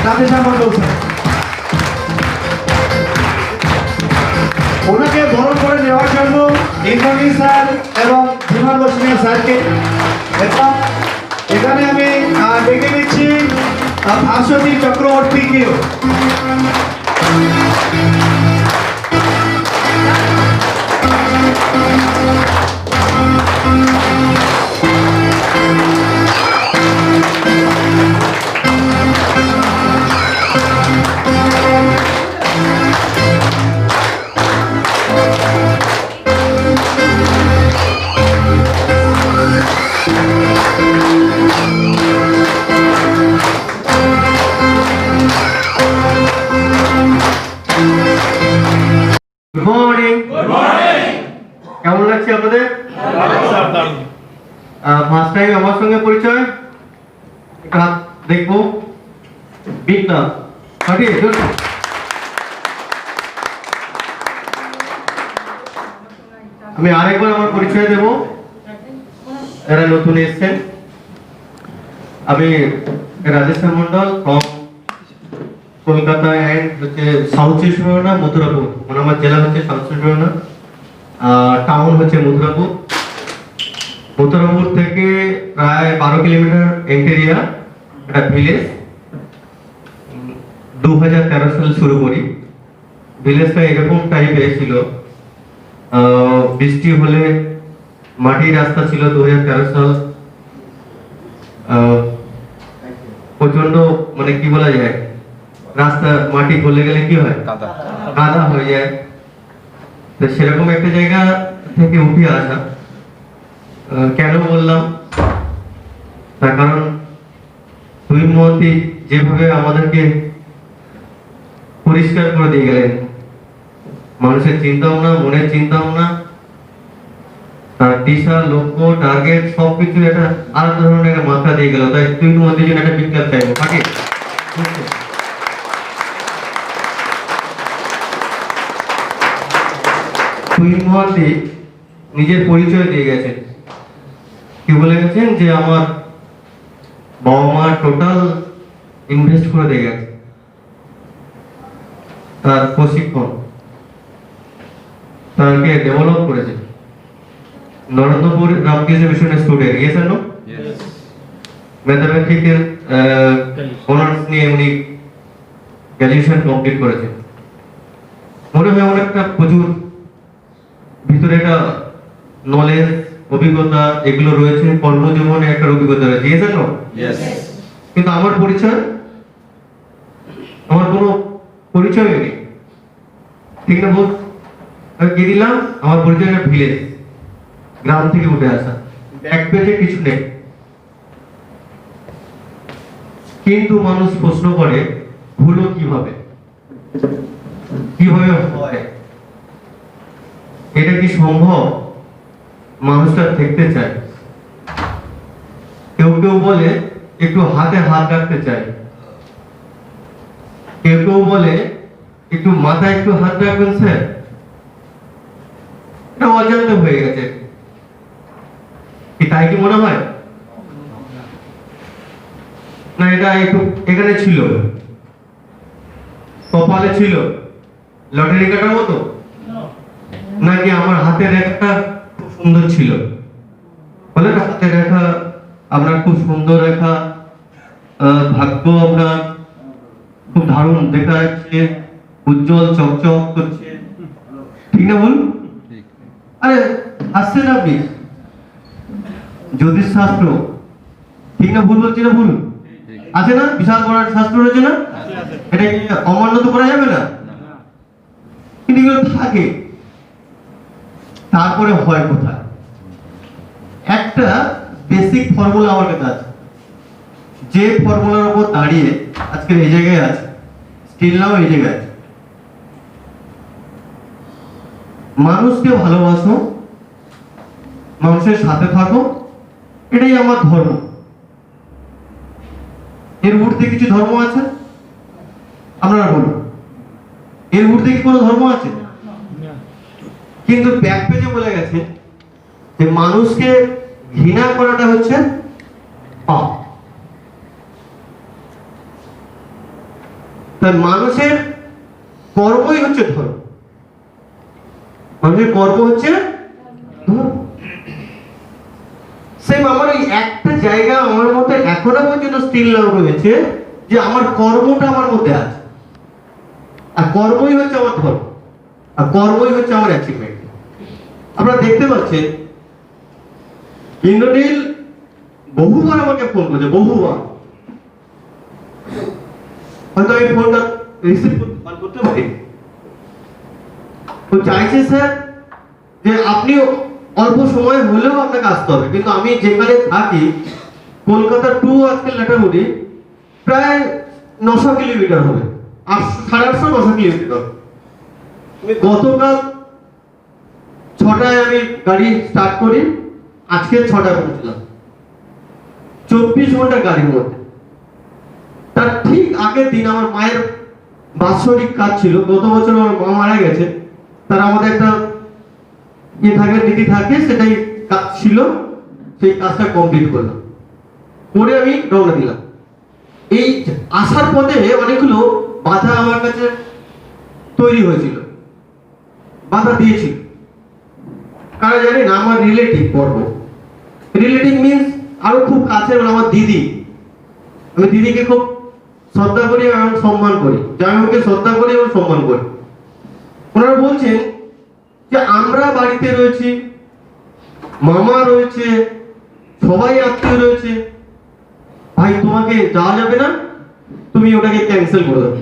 Radheshyam Mondal sir. ওনাকে বরণ করে নেওয়ার জন্য ইন্দ্রনীল স্যার এবং বিমান বসুনিয়া স্যারকে এবং এখানে আমি ডেকে নিচ্ছি ভাস্বতী চক্রবর্তীকেও। Good morning. কেমন লাগছে আপনাদের? ফার্স্ট টাইম আমার সঙ্গে পরিচয়, হাত দেখবো। বিটনা আমি আরেকবার আমার পরিচয় দেব, যারা নতুন এসছেন। আমি রাধেশ্যাম মন্ডল ফ্রম কলকাতা অ্যান্ড হচ্ছে সাউথ চব্বিশ পরগনা, মথুরাপুর। মানে আমার জেলা হচ্ছে সাউথ চব্বিশ পরগনা, টাউন হচ্ছে মথুরাপুর। মথুরাপুর থেকে প্রায় 12 কিলোমিটার এন্টেরিয়া একটা ভিলেজ। 2013 সালে শুরু করি। ভিলেজটা এরকম টাইপের ছিল, বৃষ্টি হলে মাটির রাস্তা ছিল। 2013 সাল প্রচন্ড, মানে কি বলা যায়, রাস্তা মাটি গলে গেলে কি হয়, কাদা হয়ে যায়। তো সেরকম একটা জায়গা থেকে উঠে আসা। কেন বললাম, তার কারণ তুহিন মহন্তি যেভাবে আমাদেরকে পরিষ্কার করে দিয়ে গেলেন, মানুষের চিন্তা ভাবনা, মনের চিন্তা ভাবনা, তার দিশা, লক্ষ্য, টার্গেট সবকিছু একটা আলাদা ধরনের একটা মাত্রা দিয়ে গেল। তাই তুহিন মহন্তির জন্য একটা বিজ্ঞাপ চাইবো। থাকে তুহিন মহন্তি নিজের পরিচয় দিয়ে গেছেন। কি বলে গেছেন যে আমার বাবা মা টোটাল ইনভেস্ট করে দিয়ে গেছে, তার প্রশিক্ষণ, তাকে ডেভেলপ করেছে। নরেন্দ্রপুর রামকৃষ্ণ মিশনের স্টুডেন্ট, ইয়েস আর নো? ম্যাথমেটিক্যাল অনার্স নিয়ে উনি গ্র্যাজুয়েশন কমপ্লিট করেছেন। মনে হয় আমার একটা প্রচুর ভিতরে একটা নলেজ, অভিজ্ঞতা এগুলো রয়েছে, কর্মজীবনে একটা অভিজ্ঞতা রয়েছে, ইয়েস আর নো? কিন্তু আমার পরিচয়, আমার কোনো পরিচয় নেই, ঠিক না? বল কি দিলাম? আমার পরিচয় একটা ভিলেজ, গ্রাম থেকে উঠে আসা, ব্যাক পেজে কিছু নেই। কিন্তু মানুষ প্রশ্ন করে হলো কিভাবে, কিভাবে হয়, এটা কি সম্ভব? মানুষটা দেখতে চায়। কেউ কেউ বলে একটু হাতে হাত রাখতে চাই, কেউ কেউ বলে একটু মাথায় একটু হাত রাখবেন স্যার। এটা অজান্তে হয়ে গেছে কি, তাই কি মনে হয় না? এটা একটু এখানে ছিল, কপালে ছিল, লটারি কাটার মতো, নাকি আমার হাতের রেখা খুব সুন্দর ছিল? বলে না, হাতের রেখা আপনার খুব সুন্দর রেখা, ভাগ্য আপনার খুব দারুণ দেখা যাচ্ছে, উজ্জ্বল চকচক করছে, ঠিক না? বল, আরে আসছেন আপনি, জ্যোতিষ শাস্ত্র, ঠিক না? ভুল বলছি না? ভুল আছে না? বিশাল বড় শাস্ত্র রয়েছে না? এটা কি অমান্য তো করা যাবে না? কিন্তু এগুলো থাকে। তারপরে হয় কোথায়? একটা বেসিক ফর্মুলা আমার কাছে আছে, যে ফর্মুলার উপর দাঁড়িয়ে আজকে এই জায়গায় আছে, স্টিল নাও এই জায়গায় আছে। মানুষকে ভালোবাসো, মানুষের সাথে থাকো, এটাই আমার ধর্ম। এর ঊর্ধ্বে কিছু ধর্ম আছে? আপনারা বলুন, এর ঊর্ধ্বে কি কোনো ধর্ম আছে? কিন্তু ব্যাক পেজে বলে গেছে যে মানুষকে ঘৃণা করাটা হচ্ছে পাপ। তাই মানুষের কর্মই হচ্ছে ধর্ম, মানুষের কর্ম হচ্ছে ধর্ম। সেম আমার ওই একটা জায়গা আমার মধ্যে এখনো পর্যন্ত স্থির লাভ হয়েছে যে আমার কর্মটা আমার মধ্যে আছে, আর কর্মই হচ্ছে আমার ধর্ম, আর কর্মই হচ্ছে আমার অ্যাচিভমেন্ট। আপনারা দেখতে পাচ্ছেন ইন্দ্রনীল বহুবার আমাকে ফোন করেছে, বহুবার। হয়তো আমি ফোনটা রিসিভ করতে পারি। তো চাইছে স্যার যে আপনি অল্প সময় হলেও আপনাকে আসতে হবে, কিন্তু আমি যেখানে থাকি কলকাতা টু আজকে লেটারগুড়ি প্রায় 900 কিলোমিটার হবে, 850-900 কিলোমিটার। আমি গতকাল 6টায় আমি গাড়ি স্টার্ট করি, আজকে 6টায় পৌঁছলাম, 24 ঘন্টা গাড়ির মধ্যে। তার ঠিক আগের দিন আমার মায়ের বাৎসরিক কাজ ছিল, গত বছর আমার মা মারা গেছে, তার আমাদের একটা থাকে নীতি থাকে, সেটাই কাজ ছিল, সেই কাজটা কমপ্লিট করলাম, করে আমি রওনা দিলাম। এই আসার পথে অনেকগুলো বাধা আমার কাছে তৈরি হয়েছিল, বাধা দিয়েছিল। কারা জানি না, আমার রিলেটিভ পর্ব। রিলেটিভ মিনস আরো খুব কাছের, আমার দিদি। আমি দিদিকে খুব শ্রদ্ধা করি এবং সম্মান করি, জামাইকে শ্রদ্ধা করি এবং সম্মান করি। ওনারা বলছেন যে আমরা বাড়িতে রয়েছি, মামা রয়েছে, সবাই আত্মীয় রয়েছে, ভাই তোমাকে যাওয়া যাবে না, তুমি ওটাকে ক্যান্সেল করে দাও।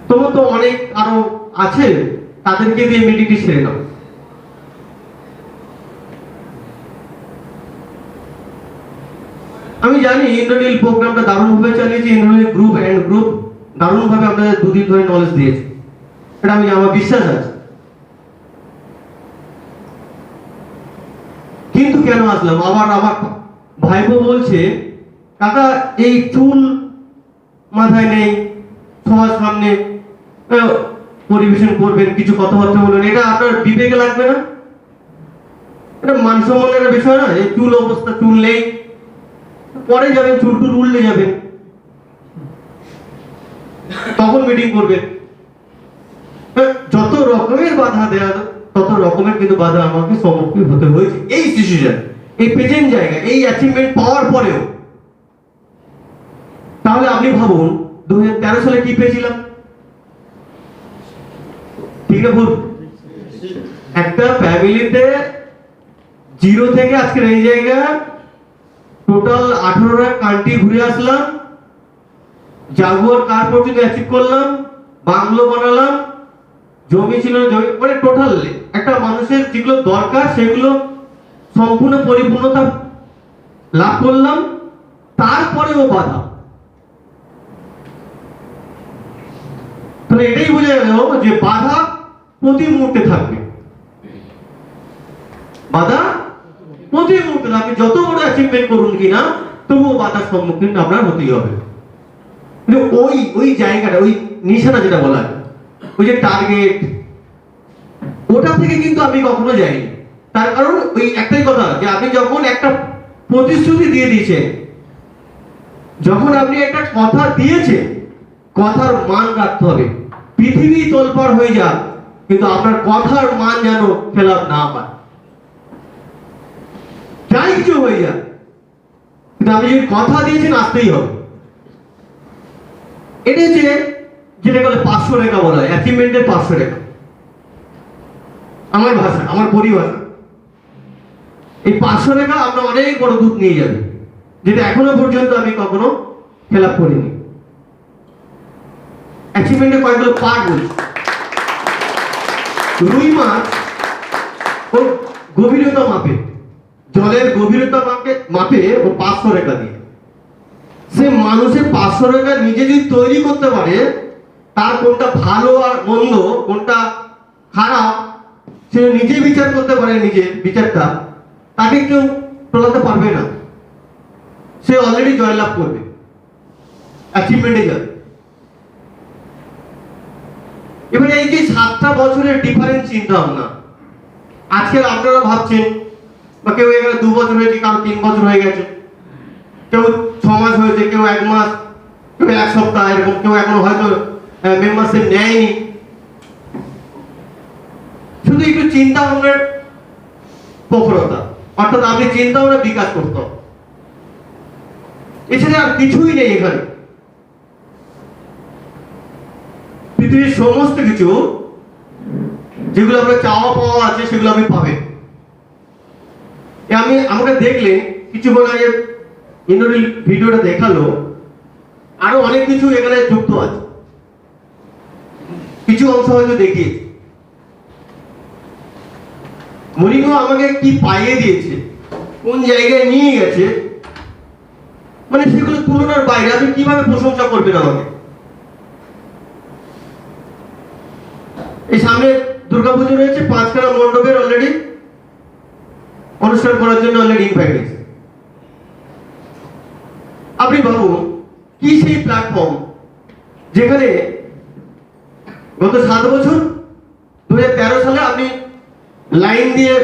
তোমার তো অনেক আরো আছে, তাদেরকে দিয়ে মিটিংটি সেরে নাও। আমি জানি ইন্দ্রনীল প্রোগ্রামটা দারুণভাবে চালিয়েছে, ইন্দ্রনীল গ্রুপ অ্যান্ড গ্রুপ দারুণভাবে আপনাদের 2 দিন ধরে নলেজ দিয়েছে, এটা আমি আমার বিশ্বাস আছে। কিন্তু কেন আসলাম? আবার আমার ভাইপো বলছে কাকা এই চুল মাথায় নেই, সবার সামনে পরিবেশন করবেন, কিছু কথাবার্তা বলবেন, এটা আপনার বিবেকে লাগবে না? এটা মান সম্মানের বিষয় না? এই চুল অবস্থা, চুল নেই, পরে যাবেন, চুল টুল উল্লে যাবেন, তখন মিটিং করবেন। যত রকমের বাধা দেওয়া, তত রকমের কিন্তু বাধা আমাকে সম্মুখীন হতে হয়েছে এই সিচুয়েশন, এই প্রেজেন্ট জায়গা, এই অ্যাচিভমেন্ট পাওয়ার পরেও। তাহলে আপনি ভাবুন 2013 সালে কি পেয়েছিলাম, ঠিক না ভুল? একটা ফ্যামিলিতে 0 থেকে আজকের এই জায়গা টোটাল 18টা কান্ট্রি ঘুরে আসলাম, জাগুয়ার কার পর্যন্ত অ্যাচিভ করলাম, বাংলো বানালাম, জমি ছিল জমি, মানে টোটাল একটা মানুষের যেগুলো দরকার সেগুলো সম্পূর্ণ পরিপূর্ণতা লাভ করলাম। তারপরেও বাধা, তাহলে এটাই বোঝা গেল যে বাধা প্রতি মুহূর্তে থাকবে, বাধা প্রতি মুহূর্তে। আপনি যত বড় অ্যাচিভমেন্ট করুন কিনা তবুও বাধার সম্মুখীন আপনার হতেই হবে। কিন্তু ওই জায়গাটা, ওই নিশানা যেটা বলা হয়, ওই যে টার্গেট, ওটা থেকে কিন্তু আমি কখনো যাইনি। তার কারণ ওই একটাই কথা, যে আপনি যখন একটা প্রতিশ্রুতি দিয়ে দিয়েছেন, যখন আপনি একটা কথা দিয়েছেন, কথার মান রাখতে হবে। পৃথিবী তোলপাড় হয়ে যাক, কিন্তু আপনার কথার মান যেন খেলাপ না পায়। যাই কিছু হয়ে যাক, কিন্তু আপনি যদি কথা দিয়েছেন আসতেই হবে। এটা হচ্ছে যেটা বলে 500 রেখা বলা হয়, অ্যাচিভমেন্টের 500 রেখা। আমার ভাষা, আমার পরিভাষা, এই 500 রেখা আপনার অনেক বড় দূর নিয়ে যাবে, যেটা এখনো পর্যন্ত আমি কখনো খেলাপ করিনি। অ্যাচিভমেন্টের কয়েকগুলো পার্ট বলছি। রুই মাছ ও গভীরতা মাপে, জলের গভীরতা মাপে ও 500 রেখা দিয়ে। সে মানুষের 500 রেখা নিজে যদি তৈরি করতে পারে, তার কোনটা ভালো আর মন্দ, কোনটা খারাপ, সে নিজে বিচার করতে পারে, নিজের বিচারটা, তাকে কেউ টলাতে পারবে না। সে অলরেডি জয়লাভ করবে, অ্যাচিভমেন্টে যাবে। এবারে এই যে 7টা বছরের ডিফারেন্স চিন্তা ভাবনা, আজকের আপনারা ভাবছেন, বা কেউ এখানে 2 বছর হয়েছে, কারো 3 বছর হয়ে গেছে, কেউ 6 মাস হয়েছে, কেউ 1 মাস, কেউ 1 সপ্তাহ, এরকম কেউ এখনো হয়তো মেম্বারশিপ নেয়নি। শুধু একটু চিন্তা ভাবনার প্রখরতা, অর্থাৎ আপনি চিন্তা ভাবনা বিকাশ করতে হবে, এছাড়া আর কিছুই নেই এখানে। পৃথিবীর সমস্ত কিছু যেগুলো আপনার চাওয়া পাওয়া আছে সেগুলো আপনি পাবেন। আমাকে দেখলেন কিছুক্ষণ আগে ইন্দ্রনীল ভিডিওটা দেখালো, আরো অনেক কিছু এখানে যুক্ত আছে, কিছু অংশ হয়তো দেখিয়েছে। মরিনহো আমাকে কি পাইয়ে দিয়েছে, কোন জায়গায় নিয়ে গেছে, মানে সেগুলো তুলনার বাইরে। আপনি কিভাবে প্রশংসা করবেন আমাকে? এই সামনে দুর্গাপুজো রয়েছে, 5খানা মণ্ডপের অলরেডি অনুষ্ঠান করার জন্য অলরেডি ইনভাইট হয়েছে। আপনি ভাবুন কি সেই প্ল্যাটফর্ম যেখানে গত 7 বছর 2013 সালে আপনি লাইন দিয়ে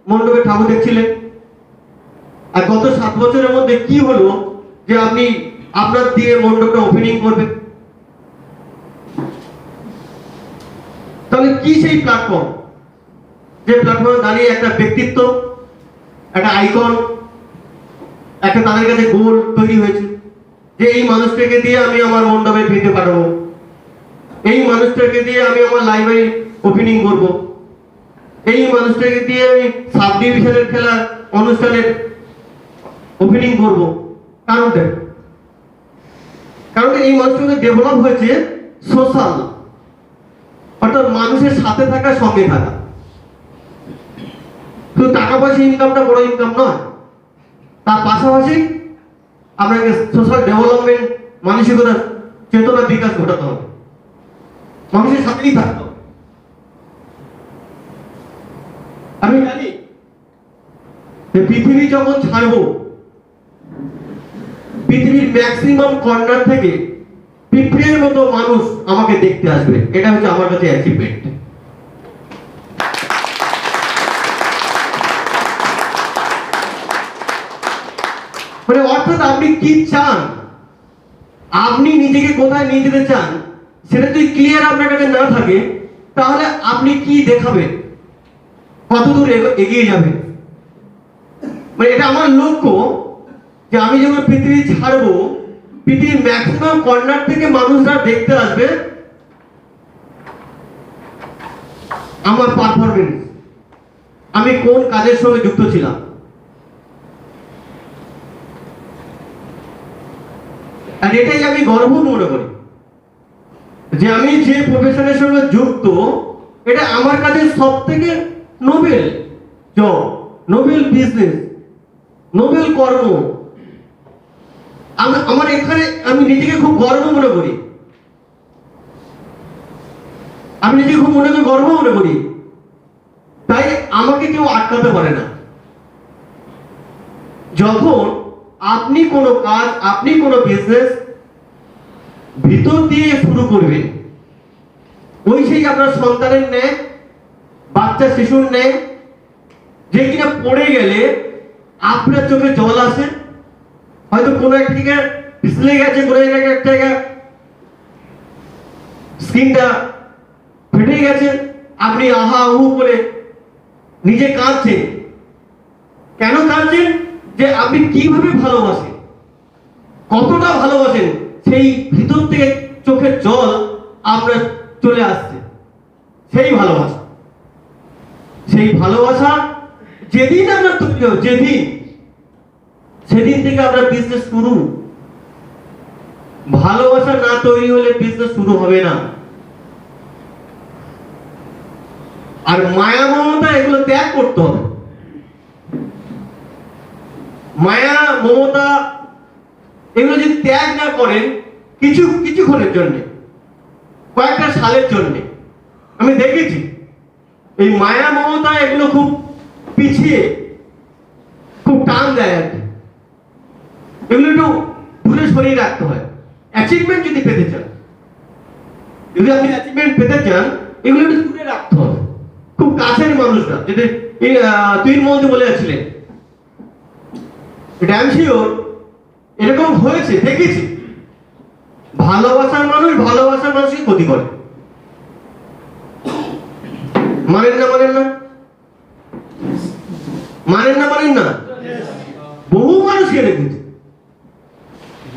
মণ্ডপে ঠাকুর দেখছিলেন, আর গত 7 বছরের মধ্যে কি হলো যে আপনি আপনার দিয়ে মণ্ডপটা ওপেনিং করবেন? তাহলে কি সেই প্ল্যাটফর্ম, যে প্ল্যাটফর্মে দাঁড়িয়ে একটা ব্যক্তিত্ব, একটা আইকন, একটা তাদের কাছে গোল তৈরি হয়েছে যে এই মানুষটাকে দিয়ে আমি আমার মণ্ডপের ভিতরে পাঠাবো, এই মানুষটাকে দিয়ে আমি আমার লাইব্রেরি ওপেনিং করব, এই মানুষটাকে দিয়ে আমি সাব ডিভিশনের খেলা অনুষ্ঠানের ওপেনিং করব। কারণটা এই মানুষটাকে ডেভেলপ হয়েছে সোশ্যাল, অর্থাৎ মানুষের সাথে থাকা, সঙ্গে থাকা। শুধু টাকা পয়সা ইনকামটা বড় ইনকাম নয়, তার পাশাপাশি আপনাকে সোশ্যাল ডেভেলপমেন্ট, মানসিকতা, চেতনা বিকাশ ঘটাতে হবে, মানুষের সাথেই থাকতে হবে। আমি জানি যে পৃথিবী যখন ছাড়বো, পৃথিবীর ম্যাক্সিমাম কর্নার থেকে পিঁপড়ের মতো মানুষ আমাকে দেখতে আসবে। এটা হচ্ছে আমার কাছে অ্যাচিভমেন্ট। মানে অর্থাৎ আপনি কি চান, আপনি নিজেকে কোথায় নিয়ে যেতে চান, সেটা যদি ক্লিয়ার আপনার কাছে না থাকে, তাহলে আপনি কি দেখাবেন, কতদূর এগিয়ে যাবেন। মানে এটা আমার লক্ষ্য যে আমি যখন পৃথিবী ছাড়বো, পৃথিবীর ম্যাক্সিমাম কর্নার থেকে মানুষরা দেখতে আসবে আমার পারফরমেন্স, আমি কোন কাজের সঙ্গে যুক্ত ছিলাম। আর এটাই আমি গর্ব মনে করি যে আমি যে প্রফেশনের সঙ্গে যুক্ত, এটা আমার কাছে সব থেকে Nobel job, Nobel business, Nobel কর্ম। আমার এখানে আমি নিজেকে খুব গর্ব মনে করি, আমি নিজেকে খুব গর্ব মনে করি। তাই আমাকে কেউ আটকাতে পারে না। যখন আপনি কোনো কাজ, আপনি কোনো বিজনেস ভিতর দিয়ে শুরু করবেন, ওই সেই আপনার সন্তানের ন্যায়, বাচ্চা শিশুর ন্যায়, যে কিনা পড়ে গেলে আপনার চোখে জল আসে, হয়তো কোনো একটা জায়গায় পিছলে গেছে, কোনো জায়গায় একটা জায়গা স্কিনটা ফেটে গেছে, আপনি আহা আহু করে নিজে কাঁদছেন। কেন কাঁদছেন? যে আপনি কিভাবে ভালোবাসেন, কতটা ভালোবাসেন, সেই ভিতর থেকে চোখের জল আপনার চলে আসছে। সেই ভালোবাসা যেদিন আপনার তৈরি হবে, সেদিন থেকে আপনার বিজনেস শুরু। ভালোবাসা না তৈরি হলে বিজনেস শুরু হবে না। আর মায়া মমতা এগুলো ত্যাগ করতে হবে। মায়া মমতা এগুলো যদি ত্যাগ না করেন, কিছুক্ষণের জন্য, কয়েকটা সালের জন্য, আমি দেখেছি এই মায়া মমতা এগুলো খুব পিছিয়ে, খুব টান দেয় আর কি। এগুলো একটু দূরে সরিয়ে রাখতে হয়। অ্যাচিভমেন্ট যদি পেতে চান, এগুলো একটু দূরে রাখতে হবে। খুব কাছের মানুষরা, যদি তুই মধ্যে বলে যাচ্ছিলেন, এটা আমি শিওর এরকম হয়েছে, দেখেছি। ভালোবাসার মানুষই ক্ষতি করে। মানেন না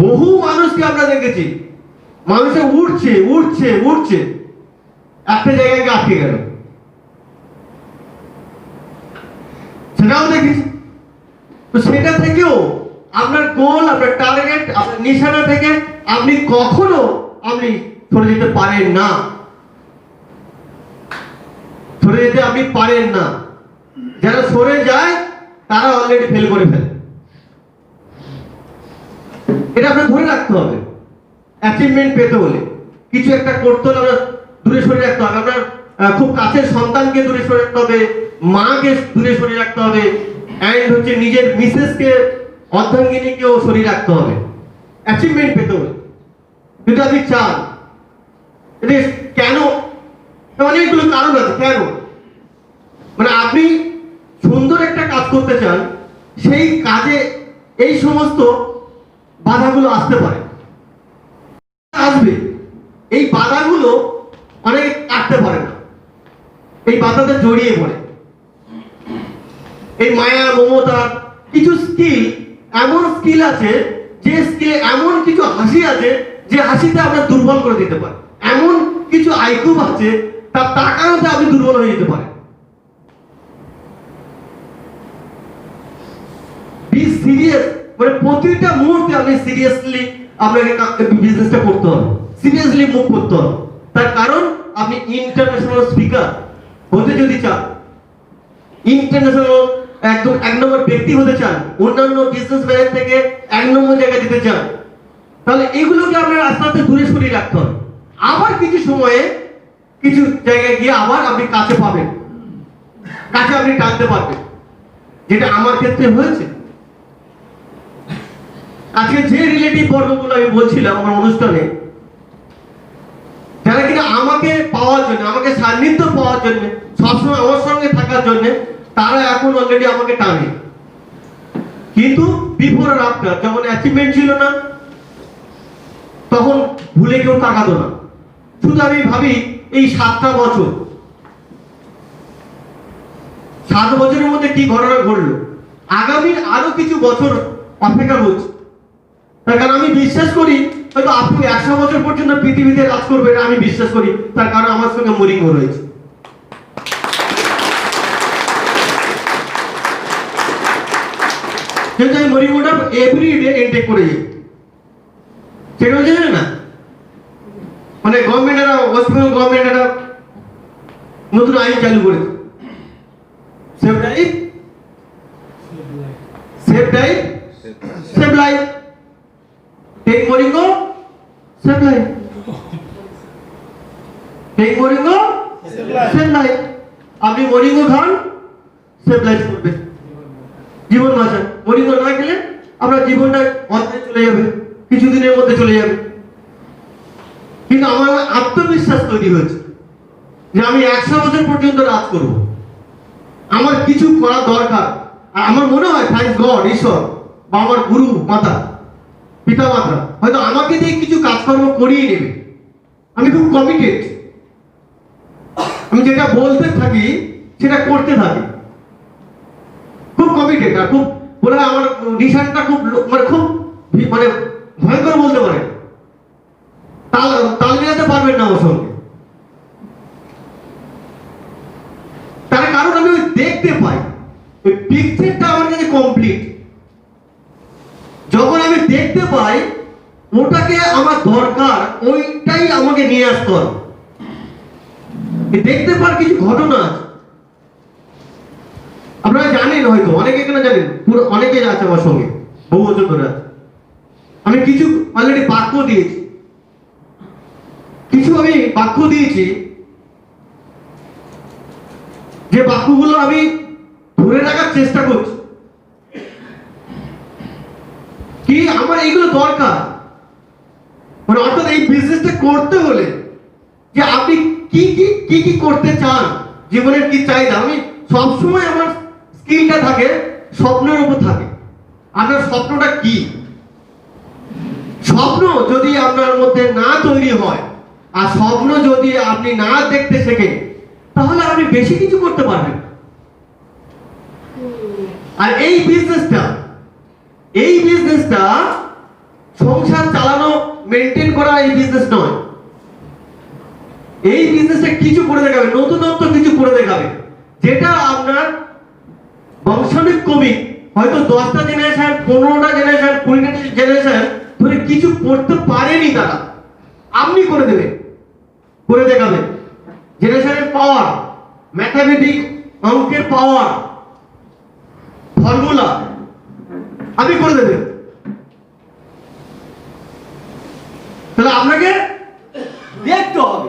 বহু মানুষকে আমরা দেখেছি, মানুষে উঠছে একটা জায়গায় গিয়ে আটকে গেল, সেটাও দেখেছি। তো সেটা থেকেও আপনার গোল, আপনার টার্গেট, আপনার নিশানা থেকে আপনি কখনো সরে যেতে পারেন না, যারা সরে যায় তারা অলরেডি ফেল করে ফেলে। এটা আপনার ধরে রাখতে হবে। অ্যাচিভমেন্ট পেতে হলে, কিছু একটা করতে হলে আমরা দূরে সরে রাখতে হবে। আপনার খুব কাছের সন্তানকে দূরে সরে রাখতে হবে, মাকে দূরে সরে রাখতে হবে, এন্ড হচ্ছে নিজের মিসেসকে, অর্ধাঙ্গিনীকেও সরিয়ে রাখতে হবে অ্যাচিভমেন্ট পেতে হলে। যদি আপনি চান, কেন, অনেকগুলো কারণ আছে কেন। মানে আপনি সুন্দর একটা কাজ করতে চান, সেই কাজে এই সমস্ত বাধাগুলো আসতে পারে, আসবে। এই বাধাগুলো অনেকে কাটতে পারে না, এই বাধাতে জড়িয়ে পড়ে। এই মায়া, মমতা, কিছু স্কিল, এমন স্কিল আছে যে স্কিলে এমন কিছু হাসি আছে যে হাসিতে আপনার দুর্বল করে দিতে পারে। এমন কিছু আইকিউ আছে তার তাকানোতে আপনি দুর্বল হয়ে যেতে পারেন। বি সিরিয়াস, মানে প্রতিটা মুহূর্তে আপনি সিরিয়াসলি আপনাকে বিজনেসটা করতে হবে, সিরিয়াসলি মুভ করতে হবে। তার কারণ আপনি ইন্টারন্যাশনাল স্পিকার হতে যদি চান, ইন্টারন্যাশনাল একদম 1 নম্বর ব্যক্তি হতে চান, অন্যান্য বিজনেসম্যান থেকে 1 নম্বর জায়গায় যেতে চান, তাহলে এগুলোকে আপনার আস্তে আস্তে দূরে সরিয়ে রাখতে হবে। আবার কিছু সময়ে কিছু জায়গায় গিয়ে আবার আপনি কাছে পাবেন, কাছে আপনি টানতে পারবেন, যেটা আমার ক্ষেত্রে হয়েছে। আজকে যে রিলেটিভ বর্গগুলো আমি বলছিলাম আমার অনুষ্ঠানে, যারা কিনা আমাকে পাওয়ার জন্য, আমাকে সান্নিধ্য পাওয়ার জন্য, সবসময় আমার সঙ্গে থাকার জন্য, তারা এখন অলরেডি আমাকে টানে। কিন্তু বিফোর আর আফটার, যখন অ্যাচিভমেন্ট ছিল না, তখন ভুলে কেউ তাকাতো না। শুধু আমি ভাবি এই 7টা বছর, 7 বছরের মধ্যে কি ঘটনা ঘটলো, আগামীর আরো কিছু বছর অপেক্ষা করছে। তার কারণ আমি বিশ্বাস করি হয়তো আপনি 100 বছর পর্যন্ত পৃথিবীতে কাজ করবেন, আমি বিশ্বাস করি। তার কারণ আমার সঙ্গে মরিঙ্গো রয়েছে। কিন্তু আমি মরিঙ্গোটা এভরিডে ইনটেক করে যাই, সেটা জানেন না। মানে গভর্নমেন্ট একটা, ওয়েস্ট বেঙ্গল গভর্নমেন্ট একটা নতুন আইন চালু করেছে, save life save life, take moringa save life, take moringa save life. আপনি মরিঙ্গো খান, সেভ লাইফ করবে, জীবন বাঁচান। মরিঙ্গো না খেলে আপনার জীবনটা অন্যায় চলে যাবে, কিছুদিনের মধ্যে চলে যাবে। কিন্তু আমার আত্মবিশ্বাস তৈরি হয়েছে যে আমি 100 বছর পর্যন্ত রাজ করব, আমার কিছু করা দরকার। আর আমার মনে হয় থ্যাঙ্কস গড, ঈশ্বর বা আমার গুরু মাতা, পিতা মাতা হয়তো আমাকে দিয়ে কিছু কাজকর্ম করিয়ে নেবে। আমি খুব কমিটেড, আমি যেটা বলতে থাকি সেটা করতে থাকি, খুব কমিটেড। আর খুব বলে আমার নিশানটা খুব মানে ভয়ঙ্কর বলতে পারে, তাল মেলাতে পারবেন না আমার সঙ্গে। তার কারণ আমি দেখতে পাই, ওই পিকচারটা আমার কাছে কমপ্লিট। যখন আমি দেখতে পাই ওটাকে আমার দরকার, ওইটাই আমাকে নিয়ে আসতে হবে। দেখতে পার কিছু ঘটনা আছে, আপনারা জানেন, হয়তো অনেকে এখানে জানেন, পুরো অনেকে আছে আমার সঙ্গে বহু বছর ধরে আছে। আমি কিছু অলরেডি বাক্য দিয়েছি, যে বাক্যগুলো আমি ধরে রাখার চেষ্টা করছি, কি আমার এইগুলো দরকার। মানে অর্থাৎ এই বিজনেসটা করতে হলে যে আপনি কি করতে চান, জীবনের কি চাহিদা। আমি সবসময় আমার স্কিলটা থাকে স্বপ্নের উপর থাকে। আপনার স্বপ্নটা কি, যদি আপনার মধ্যে না তৈরি হয় আর স্বপ্ন যদি আপনি না দেখতে শেখেন, তাহলে আপনি বেশি কিছু করতে পারবেন না। আর এই বিজনেসটা সংসার চালানো, মেনটেন করা এই বিজনেস নয়। এই বিজনেসটা কিছু করে দেখাবে, নতুনত্ব কিছু করে দেখাবে, যেটা আপনার বংশানুক্রমিক হয়তো 10টা জেনারেশন, 15টা জেনারেশন, 20টা জেনারেশন ধরে কিছু করতে পারেনি তারা, আপনি করে দেবেন, করে দেখাবেন। জেনারেশনের পাওয়ার, ম্যাথমেটিক, অঙ্কের পাওয়ার, ফর্মুলা আপনি করে দেবেন। তাহলে আপনাকে দেখতে হবে,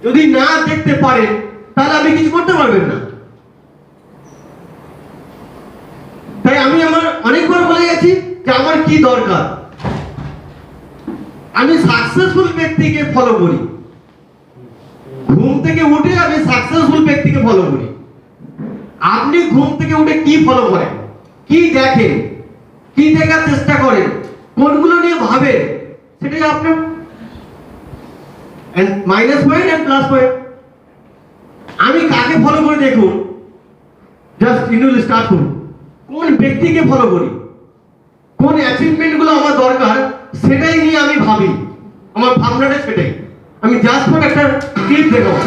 যদি না দেখতে পারেন তাহলে আপনি কিছু করতে পারবেন না। তাই আমি আমার অনেকবার বলে গেছি যে আমার কি দরকার। আমি সাকসেসফুল ব্যক্তিকে ফলো করি, ঘুম থেকে উঠে আমি সাকসেসফুল ব্যক্তিকে ফলো করি। আপনি ঘুম থেকে উঠে কি ফলো করেন, কি দেখেন, কি দেখার চেষ্টা করেন, কোনগুলো নিয়ে ভাবেন, সেটাই আপনার minus point and plus point. আমি কাকে ফলো করে দেখুন, জাস্ট ইন্ডুল স্টার্ট করুন, কোন ব্যক্তিকে ফলো করি, কোন অ্যাচিভমেন্ট গুলো আমার দরকার, সেটাই নিয়ে আমি ভাবি। আমার ভাবনাটা সেটাই। আমি জাস্ট ফর একটা ক্লিপ দেখাবো।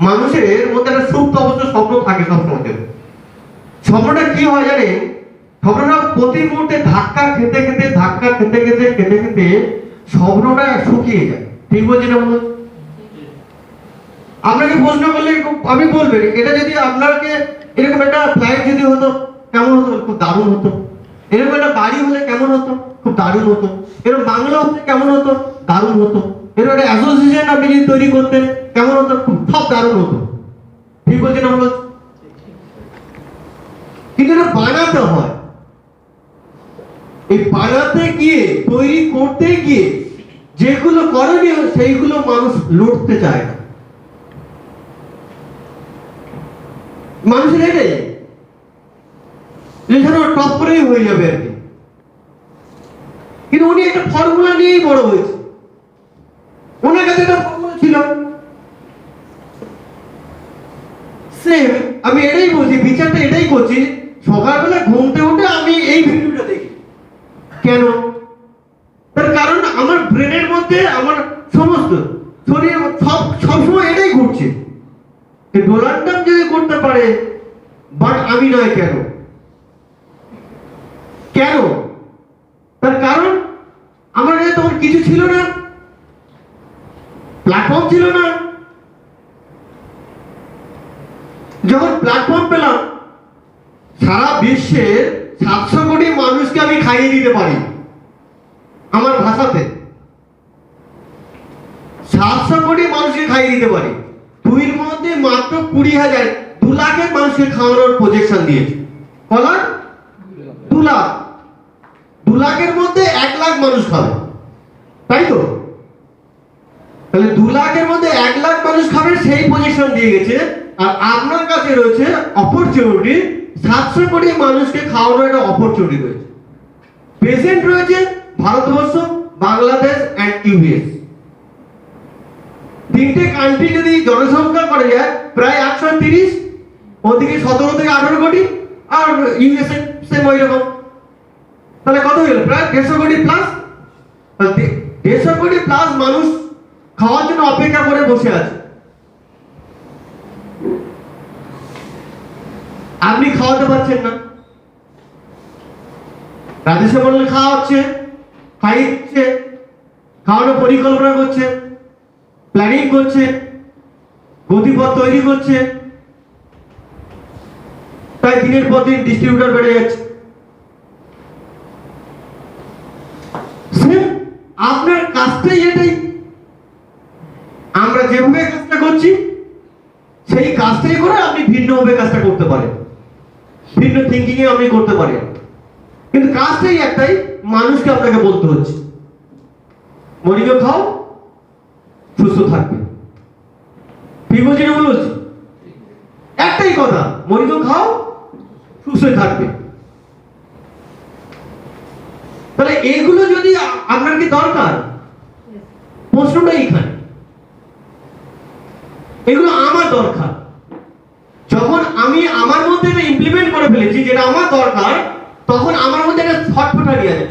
মানুষের মধ্যে একটা সুপ্ত অবস্থা স্বপ্ন থাকে সবসময়। স্বপ্নটা কি হয় জানেন? স্বপ্নটা প্রতি মুহূর্তে ধাক্কা খেতে খেতে স্বপ্নটা শুকিয়ে যায়। ঠিক বলছি না বলুন? আপনাকে প্রশ্ন করলে আমি বলবেন, এটা যদি আপনাকে এরকম একটা ফ্লাইট যদি হতো কেমন হতো? খুব দারুণ হতো। এরকম একটা বাড়ি হলে কেমন হতো? খুব দারুণ হতো। এরকম বাংলা হলে কেমন হতো? দারুণ হতো। এরকম একটা অ্যাসোসিয়েশন আপনি যদি তৈরি করতেন কেমন হতো? খুব সব দারুণ হতো। ঠিক বলছি না বলুন? কিন্তু এটা বানাতে হয়। এই বানাতে গিয়ে, তৈরি করতে গিয়ে যেগুলো করণীয় সেইগুলো মানুষ লড়তে চায় না। মানুষের এটাই যেখানে টপ করেই হয়ে যাবে আর কি। কিন্তু উনি একটা ফর্মুলা নিয়েই বড় হয়েছে। ওনার কাছে একটা ফর্মুলা ছিল। সেম আমি এটাই বলছি, বিচারটা এটাই করছি। সকালবেলা ঘুমতে উঠে আমি এই ভিডিওটা দেখি কেন? তার কারণ আমার ব্রেনের মধ্যে আমার সমস্ত শরীর সবসময় এটাই ঘুরছে। ডোনাল্ড ট্রাম্প যদি করতে পারে, বাট আমি নয় কেন? কেন? তার কারণ আমার কাছে তখন কিছু ছিল না, প্ল্যাটফর্ম ছিল না। যখন প্ল্যাটফর্ম পেলাম, সারা বিশ্বের 700 কোটি মানুষকে আমি খাইয়ে দিতে পারি আমার ভাষাতে। 700 কোটি মানুষকে খাইয়ে দিতে পারি। দুইয়ের মধ্যে মাত্র 20,000, 2 লাখের মানুষকে খাওয়ানোর প্রজেকশন দিয়েছে। কলা 2 লাখ, 2 লাখের মধ্যে 1 লাখ মানুষ খাবে, তাই তো? তাহলে 2 লাখের মধ্যে 1 লাখ মানুষ খাবে, সেই প্রজেকশন দিয়ে গেছে। আর আপনার কাছে রয়েছে অপরচুনিটি 700 কোটি মানুষকে খাওয়ানোর একটা অপরচুনিটি রয়েছে। প্রেজেন্ট রয়েছে ভারতবর্ষ, বাংলাদেশ এন্ড ইউএস। তিনটে কান্ট্রি যদি জনসংখ্যা করে যায় প্রায় 130, ওদিকে 17 থেকে 18 কোটি, আর ইউএসএ সেম ওই রকম। তাহলে কত হলো? প্রায় 150 কোটি প্লাস। 150 কোটি প্লাস মানুষ খাওয়ার জন্য অপেক্ষা করে বসে আছে। আপনি খাওয়াতে পারছেন না। রাজেশ বললে খাওয়া হচ্ছে, খাইয়ে খাওয়ানোর পরিকল্পনা করছে, প্ল্যানিং করছে, গতিপথ তৈরি করছে, তাই দিনের পর দিন ডিস্ট্রিবিউটর বেড়ে যাচ্ছে। আপনার কাজটাই এটাই। আমরা যেভাবে কাজটা করছি সেই কাজটাই করে আপনি ভিন্নভাবে কাজটা করতে পারেন, ভিন্ন থিঙ্কিং এ আপনি করতে পারেন। কিন্তু কাজটাই একটাই, মানুষকে আপনাকে বলতে হচ্ছে মরিচ খাও, সুস্থ থাকবে। ঠিক বলছি না বলছি? একটাই কথা, মরিচ খাও, সুস্থ থাকবে। তাহলে এগুলো যদি আপনার কি দরকার? প্রশ্নটা এইখানে। এগুলো আমার দরকার। যখন আমি আমার মধ্যে এটা ইমপ্লিমেন্ট করে ফেলেছি যেটা আমার দরকার, তখন আমার মধ্যে একটা ছটফটা নিয়ে আসে।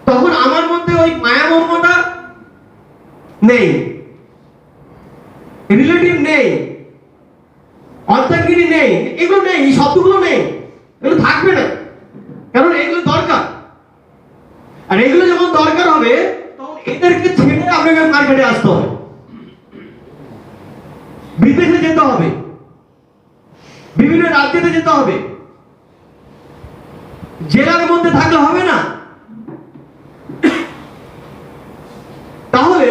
তখন আমার মধ্যে ওই মায়া মমতা নেই, রিলেটিভ নেই, অর্থাৎগিরি নেই, এগুলো নেই, এই শব্দগুলো নেই, এগুলো থাকবে না। কারণ এগুলো দরকার। আর এগুলো যখন দরকার হবে তখন এদেরকে ছেড়ে আপনাকে মার্কেটে আসতে হবে, বিদেশে যেতে হবে, বিভিন্ন রাজ্যে যেতে হবে। জেলার মধ্যে থাকলে হবে না। তাহলে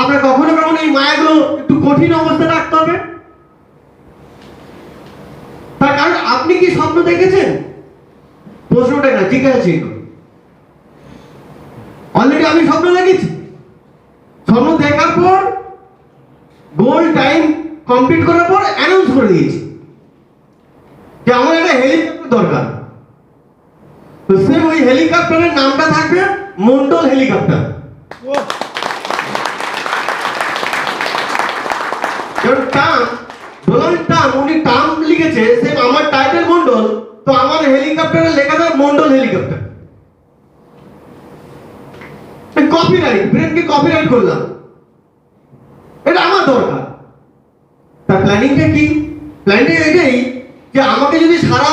আপনার কখনো কখনো এই মায়াগুলো একটু কঠিন অবস্থা রাখতে হবে। তার কারণ আপনি কি স্বপ্ন দেখেছেন? প্রশ্নটা না, জিজ্ঞাসা অলরেডি আমি স্বপ্ন দেখেছি। স্বপ্ন দেখার পর গোল টাইম কমপ্লিট করার পর অ্যানাউন্স করে দিয়েছি যে আমার একটা হেলিকপ্টার দরকার। তো সেম ওই হেলিকপ্টারের নামটা থাকবে মন্ডল হেলিকপ্টার। কারণ টার্ম, ডোনাল্ড ট্রাম্প উনি টার্ম লিখেছে, সেম আমার টাইটেল মন্ডল, তো আমার হেলিকপ্টারে লেখা থাকে মন্ডল হেলিকপ্টার। কপিরাইট, ব্রেনকে কপিরাইট করলাম, এটা আমার দরকার। তার প্ল্যানিংটা কি? প্ল্যানিংটা এটাই যে আমাকে যদি সারা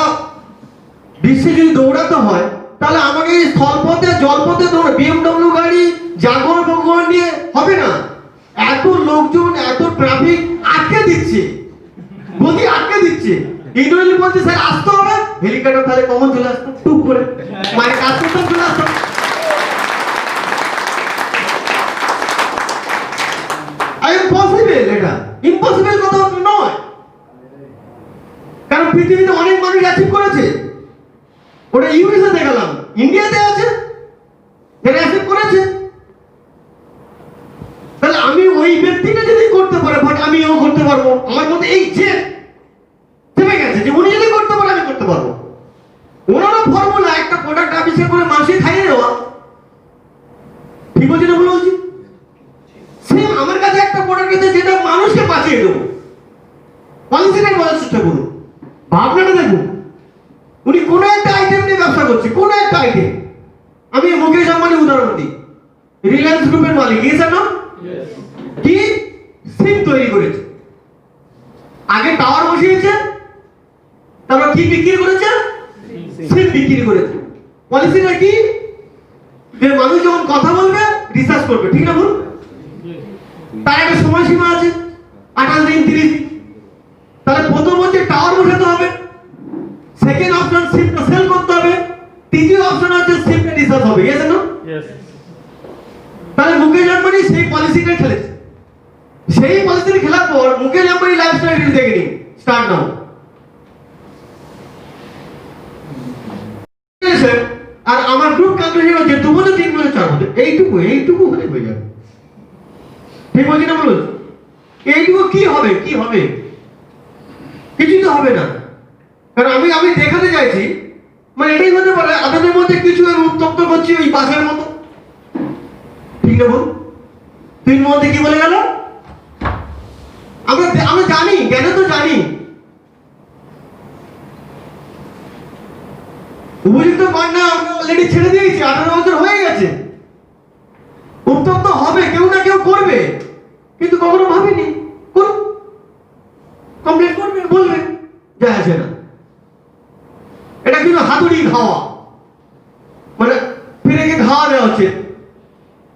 বিশ্বে যদি দৌড়াতে হয় তাহলে আমাকে এই স্থলপথে জলপথে দৌড়ে বিএমডব্লিউ গাড়ি জাগর বগর নিয়ে হবে না। এত লোকজন এত ট্রাফিক আটকে দিচ্ছে, গতি আটকে দিচ্ছে। ইন্দ্রনীল বলছে স্যার আসতে হবে, হেলিকপ্টার তাহলে কমন চলে আসতো টুক করে, মানে কাজ করতাম চলে আসতো। ইম্পসিবল, এটা ইম্পসিবল কথা নয়, কারণ পৃথিবীতে অনেক মানুষ অ্যাচিভ করেছে। ওটা ইউএসএ তে গেলাম, ইন্ডিয়াতে আছে যারা অ্যাচিভ করেছে। তাহলে আমি ওই ব্যক্তিটা যদি করতে পারে, বাট আমিও করতে পারবো। আমার মধ্যে এই যে থেমে গেছে যে উনি যদি করতে পারে আমি করতে পারবো। ওনারও ফর্মুলা একটা প্রোডাক্ট আবিষ্কার করে মানুষকে খাইয়ে দেওয়া, ঠিক বলছি না ভুল বলছি? সেম আমার কাছে একটা প্রোডাক্ট আছে যেটা মানুষকে বাঁচিয়ে দেবো। পলিসিটা বলার চেষ্টা করুন, ভাবনাটা দেখুন। উনি কোন একটা আইটেম নিয়ে ব্যবসা করছে, কোন একটা আইটেম। আমি মুকেশ আম্বানি উদাহরণ দিই, রিলায়েন্স গ্রুপের মালিক, এসে না কি সিম তৈরি করেছে, আগে টাওয়ার বসিয়েছে, তারপর কি বিক্রি করেছে, সিম বিক্রি করেছে। পলিসিটা কি, যে মানুষ যখন কথা বলবে রিসার্চ করবে, ঠিক না বল? তার একটা সময়সীমা আছে, 28 দিন 30 দিন। তাহলে প্রথম হচ্ছে টাওয়ার বসাতে হবে, সেকেন্ড অপশন সিমটা সেল করতে হবে, তৃতীয় অপশন হচ্ছে সিমটা রিসার্চ হবে। ইয়েস না? তাহলে মুকেশ আম্বানি সেই পলিসিটা খেলেছে। সেই পলিসিটা খেলার পর মুকেশ আম্বানি লাইফস্টাইল দেখে নিন, স্টার্ট নাও। আর আমার গ্রুপ ক্যালকুলেশন হচ্ছে 2 বছর 3 বছর 4 বছর, এইটুকু হলে হয়ে যাবে। ঠিক বলছি না বলুন? এইটুকু কি হবে, কি হবে? কিছুই তো হবে না। কারণ আমি দেখাতে চাইছি, মানে এটাই হতে পারে আপনাদের মধ্যে কিছু উত্তপ্ত করছি ওই বাসের মতো, ঠিক না বল? তুই মধ্যে কি বলে গেল? আমরা জানি, কেন তো জানি উপযুক্ত কন্যা আমরা অলরেডি ছেড়ে দিয়েছি, 18 বছর হয়ে গেছে। উত্তপ্ত হবে, কেউ না কেউ করবে, কিন্তু কখনো ভাবিনি করুন, কমপ্লেন করবে, বলবে, যায় আসে না। এটা কিন্তু হাতুড়ি খাওয়া, মানে ফিরে গিয়ে খাওয়া দেওয়া হচ্ছে।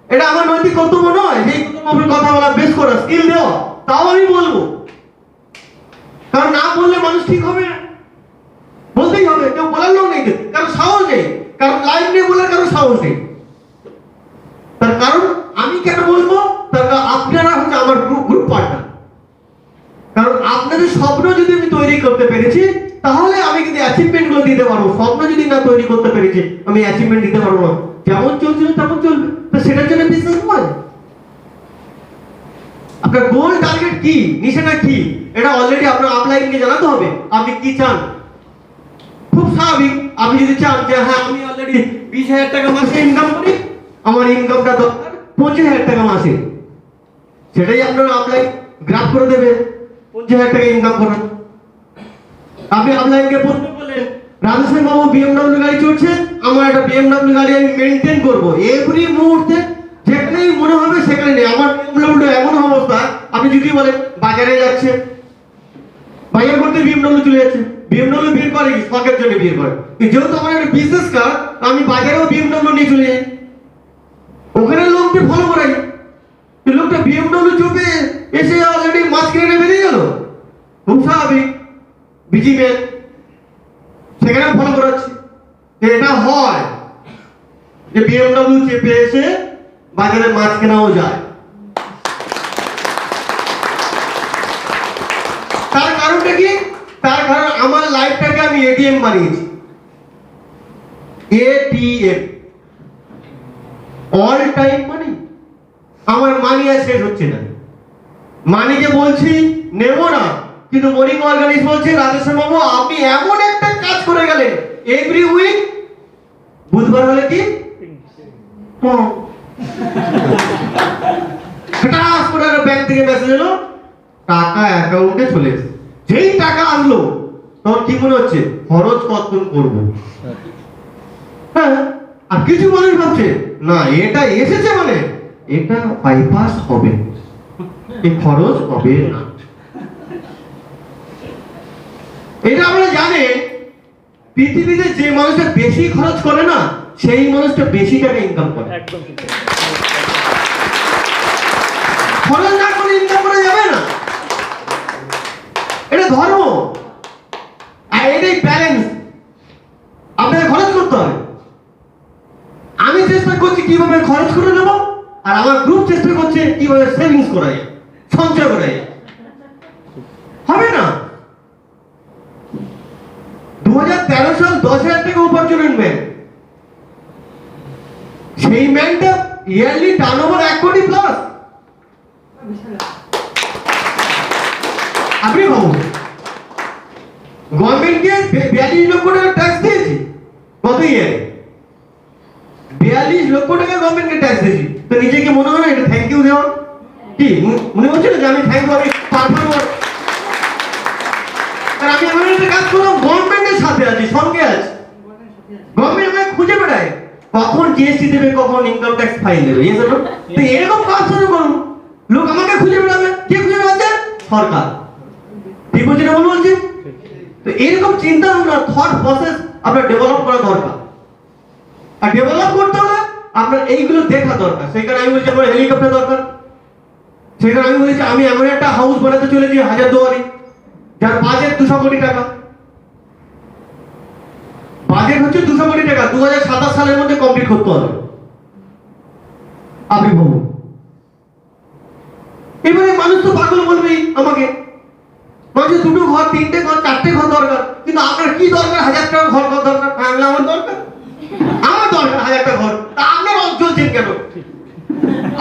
এটা আমার নৈতিক কর্তব্য নয় যে কর্তব্যের কথা বলা, বেশ করা, স্কিল দেওয়া, তাও আমি বলবো। কারণ না বললে মানুষ ঠিক হবে না, বলতেই হবে। কেউ বলার লোক নেই, কারণ সাহস নেই, কারণ লাইভ নেই বলে কারণ সাহস নেই। তার কারণ আমি কেন বলবো, তার কারণ আপনারা হচ্ছে আমার গ্রুপ পার্টনার। কারণ আপনাদের স্বপ্ন যদি আমি তৈরি করতে পেরেছি, তাহলে আমি কিন্তু অ্যাচিভমেন্ট গুলো দিতে পারবো। স্বপ্ন যদি না তৈরি করতে পেরেছি, আমি অ্যাচিভমেন্ট দিতে পারবো না। যেমন চলছিল তেমন চলবে, তো সেটার জন্য বিজনেস হয়। আপনার গোল টার্গেট কি, নিশানা কি, এটা অলরেডি আপনার আপলাইনকে জানাতে হবে। আপনি কি চান? খুব স্বাভাবিক, আপনি যদি চান যে হ্যাঁ আমি অলরেডি 20,000 টাকা মাসে ইনকাম করি, আমার ইনকামটা দরকার 25,000 টাকা মাসে, সেটাই আপনার আপলাইন গ্রাফ করে দেবে। 25,000 টাকা ইনকাম করেন, আপনি আপলাইনকে প্রশ্ন করলেন, রাজেশ বাবু বিএমডব্লিউ গাড়ি চড়ছে, আমার একটা বিএমডব্লিউ গাড়ি আমি মেনটেন করবো এভরি মুহূর্তে, যেখানেই মনে হবে সেখানে নেই। আমার বিএমডব্লিউ এমন অবস্থা, আপনি যদি বলেন বাজারে যাচ্ছে, বাজার করতে বিএমডব্লিউ চলে যাচ্ছে, বিএমডব্লিউ ভিড় করে কি, শখের জন্য ভিড় করে। যেহেতু আমার একটা বিজনেস কার, আমি বাজারেও বিএমডব্লিউ নিয়ে চলে যাই, ওখানে লোককে ফলো করাই। লোকটা বিএমডব্লিউ চোখে এসে অলরেডি মাছ কিনে বেরিয়ে গেল, খুব স্বাভাবিক, বিজি ম্যান, সেখানে ফলো করাচ্ছি। এটা হয় যে বিএমডব্লিউ চেপে এসে বাজারে মাছ কেনাও যায়। তার কারণটা কি? তার কারণ আমার লাইফটাকে আমি এটিএম বানিয়েছি। এটিএম, অল টাইম মানি। আমার মানি আর শেষ হচ্ছে না। মানিকে বলছি নেব না, কিন্তু মর্নিং অর্গানিক্স বলছে রাজেশ বাবু আপনি এমন একটা কাজ করে গেলেন, এভরি উইক বুধবার হলে কি হঠাৎ করে ব্যাংক থেকে মেসেজ এলো, টাকা অ্যাকাউন্টে চলে এসেছে। যেই টাকা আসলো তখন কি মনে হচ্ছে, খরচ কত করব। হ্যাঁ, আর কিছু মানুষ ভাবছে না এটা এসেছে মানে এটা বাইপাস হবে, এই খরচ হবে না। এটা আমরা জানেন পৃথিবীতে যে মানুষটা বেশি খরচ করে না সেই মানুষটা বেশি টাকা ইনকাম করে। খরচ না করে ইনকাম করা যাবে না, এটা ধর্ম আর এটাই ব্যালেন্স। আপনাকে খরচ করতে হবে। আমি চেষ্টা করছি কিভাবে খরচ করে নেব, আর আমার গ্রুপ চেষ্টা করছে কিভাবে সেভিংস করা যায়, সঞ্চয় করা যায়। হবে না? 2013 সাল 10,000 টাকা উপার্জনের ম্যান, সেই ম্যানটা ইয়ারলি টার্নওভার 1 কোটি প্লাস। আপনি ভাবুন, গভর্নমেন্টকে 42 লক্ষ টাকা ট্যাক্স দিয়েছি কত ইয়ারে, 42 লক্ষ টাকা গভর্নমেন্টকে ট্যাক্স দিয়েছি। তো নিজেকে মনে হয় না এটা থ্যাংক ইউ দেওয়া? কি মনে হচ্ছে না যে আমি থ্যাংক ইউ, আমি পারফর্মার? কারণ আমি এমন একটা কাজ করলাম, গভর্নমেন্টের সাথে আছি, সঙ্গে আছি। গভর্নমেন্ট আমাকে খুঁজে বেড়ায় কখন জিএসটি দেবে, কখন ইনকাম ট্যাক্স ফাইল দেবে। তো এরকম কাজ শুরু করুন, লোক আমাকে খুঁজে বেড়াবে। কে খুঁজে বেড়াচ্ছে? সরকার। ঠিক বলছি না? বলছি তো এরকম চিন্তা ভাবনা, থট প্রসেস আপনার ডেভেলপ করা দরকার। আর ডেভেলপ করতে হলে আপনার এইগুলো দেখা দরকার। সেখানে আমি বলছি আমার হেলিকপ্টার দরকার। সেখানে আমি বলেছি আমি এমন একটা হাউস বানাতে চলেছি 1000 দুয়ারি, যার বাজেট 200 কোটি টাকা। বাজেট হচ্ছে 200 কোটি টাকা, 2027 সালের মধ্যে কমপ্লিট করতে হবে। আপনি ভাবুন, এবারে মানুষ তো পাগল বলবেই আমাকে, মানুষের 2টো ঘর, 3টে ঘর, 4টে ঘর দরকার। কিন্তু আপনার কি দরকার 1000 টাকা ঘর দরকার? আমার দরকার, আমার দরকার 1000 টাকা ঘর। তা আপনার চলছেন কেন?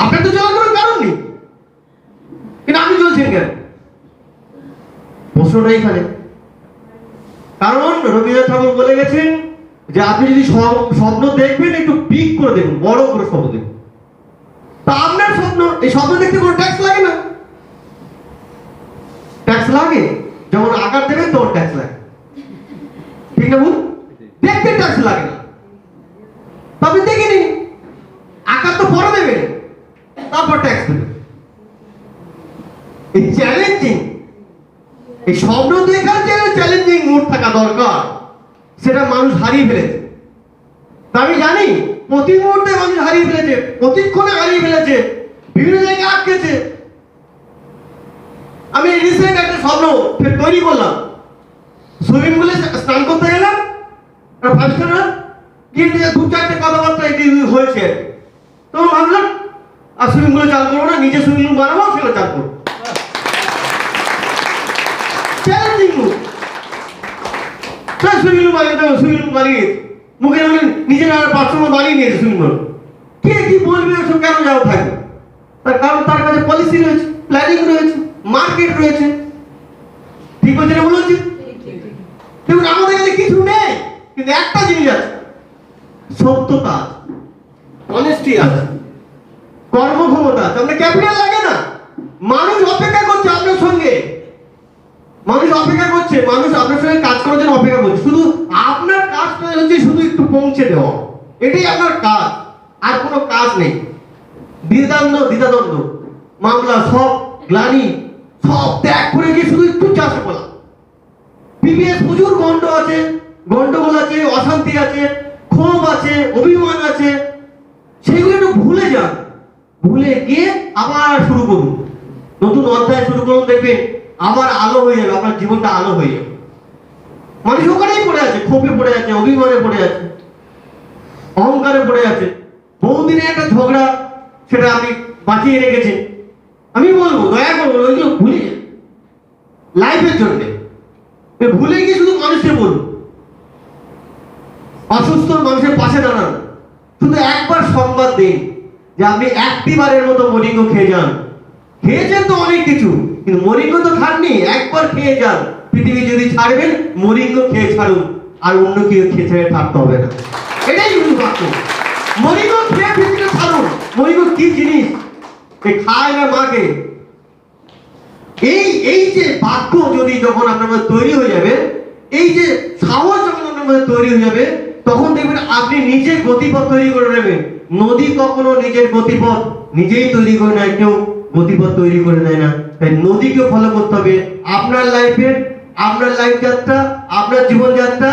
আপনার তো চলার কোনো কারণ নেই, কিন্তু আপনি চলছেন কেন? প্রশ্নটা এখানে। কারণ রবীন্দ্রনাথ ঠাকুর বলে গেছেন যে আপনি যদি স্বপ্ন দেখবেন একটু বিগ করে দেখুন, বড় করে স্বপ্ন দেখুন। তা আপনার স্বপ্ন, এই স্বপ্ন দেখতে কোনো ট্যাক্স লাগে না? ট্যাক্স লাগে, যেমন আকার দেবেন তখন ট্যাক্স লাগে, ঠিক না? বলুন, দেখতে ট্যাক্স লাগে না। তবে দেখে নিন, আকার তো পরে দেবেন, তারপর ট্যাক্স দেবেন। এই চ্যালেঞ্জিং, এই স্বপ্ন দেখার যে চ্যালেঞ্জিং মুড থাকা দরকার, সেটা মানুষ হারিয়ে ফেলেছে। তা আমি জানি প্রতি মুহূর্তে মানুষ হারিয়ে ফেলেছে, প্রতিক্ষণে হারিয়ে ফেলেছে, বিভিন্ন জায়গায় আটকেছে। আমি রিসেন্ট একটা স্বপ্ন তৈরি করলাম, সুইমিং পুলে স্নান করতে গেলাম, আর 5 স্টার গিয়ে 2-4টে কথাবার্তা এটি হয়েছে। তো ভাবলাম আর সুইমিং পুলে চাল করবো না, নিজে সুইমিং পুল বানাবো, সেটা চাল করবো। Challenging mood. সুইমিং পুল বানিয়ে দেবো, সুইমিং পুল বানিয়ে মুখে নিজের আর 500 বানিয়ে নিয়েছে সুইমিং পুল। কে কি বলবে ওসব কেন যাও থাকবে? তার কারণ তার কাছে পলিসি রয়েছে, প্ল্যানিং রয়েছে, মার্কেট রয়েছে। ঠিক বলছি না? বলছি দেখুন, আমাদের কাছে কিছু নেই, কিন্তু একটা জিনিস আছে, সত্যতা, অনেস্টি আছে, কর্মক্ষমতা আছে। আপনার ক্যাপিটাল লাগে না। মানুষ অপেক্ষা করছে আপনার সঙ্গে, মানুষ অপেক্ষা করছে, মানুষ আপনার সঙ্গে কাজ করার জন্য অপেক্ষা করছে। শুধু আপনার কাজটা হচ্ছে শুধু একটু পৌঁছে দেওয়া, এটাই আপনার কাজ, আর কোনো কাজ নেই। দ্বিধাদ্বন্দ্ব, মামলা, সব গ্লানি সব ত্যাগ করে গিয়ে শুধু একটু চাষ করা। পিবিএস প্রচুর গন্ডগোল আছে, অশান্তি আছে, ক্ষোভ আছে, অভিমান আছে, সেগুলো একটু ভুলে যান। ভুলে গিয়ে আবার শুরু করুন, নতুন অধ্যায় শুরু করুন। দেখবেন আবার আলো হয়ে যাবে, আপনার জীবনটা আলো হয়ে যাবে। মানুষ ওখানেই পড়ে আছে, ক্ষোভে পড়ে আছে, অভিমানে পড়ে আছে, অহংকারে পড়ে আছে। বহুদিনের একটা ঝগড়া, সেটা আপনি বাঁচিয়ে রেখেছেন। আমি বলবো দয়া করবো ওইগুলো ভুলে যান লাইফের জন্য। ভুলে গিয়ে শুধু মানুষকে বলুন, অসুস্থ মানুষের পাশে দাঁড়ান। শুধু একবার সংবাদ দিন যে আপনি একটিবারের মতো মরিঙ্গো খেয়ে যান। খেয়েছেন তো অনেক কিছু, কিন্তু মরিঙ্গো তো খাননি। একবার খেয়ে যান, পৃথিবী যদি ছাড়বেন মরিঙ্গো খেয়ে ছাড়ুন, আর অন্য কেউ খেয়ে ছেড়ে থাকতে হবে না। এটাই শুধু বাক্য। মরিঙ্গো খেয়ে পৃথিবীতে ছাড়ুন। মরিঙ্গো কি জিনিস, খায় না মাকে। এই যে বাক্য যদি যখন আপনার মধ্যে তৈরি হয়ে যাবে, এই যে সাহস যখন আপনার মধ্যে তৈরি হয়ে যাবে, তখন দেখবেন আপনি নিজে গতিপথ তৈরি করে নেবেন। নদী কখনো নিজের গতিপথ নিজেই তৈরি করে নেয়, কেউ গতিপথ তৈরি করে নেয় না। তাই নদীকে ফলো করতে হবে। আপনার লাইফের, আপনার লাইফ যাত্রা, আপনার জীবনযাত্রা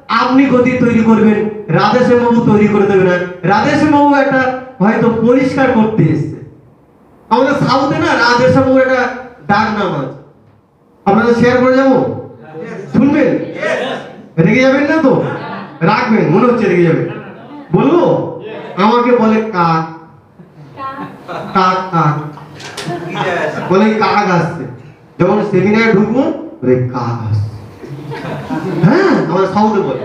আপনি গদি তৈরি করবেন, রাধেশ্যাম বাবু তৈরি করে দেবে না। রাধেশ্যাম বাবু একটা হয়তো পরিষ্কার করতে এসছে। আমাদের সাউথে না রাধেশ্যাম বাবু একটা ডাক নাম আছে, আপনাদের শেয়ার করে যাবো, শুনবেন? রেগে যাবেন না তো? রাখবেন, মনে হচ্ছে রেগে যাবেন। বলবো? আমাকে বলে কাক, কাক কাক বলে কাক আসছে। যখন সেমিনারে ঢুকবো বলে কাক আসছে। হ্যাঁ, আমাদের সাউথে বলে।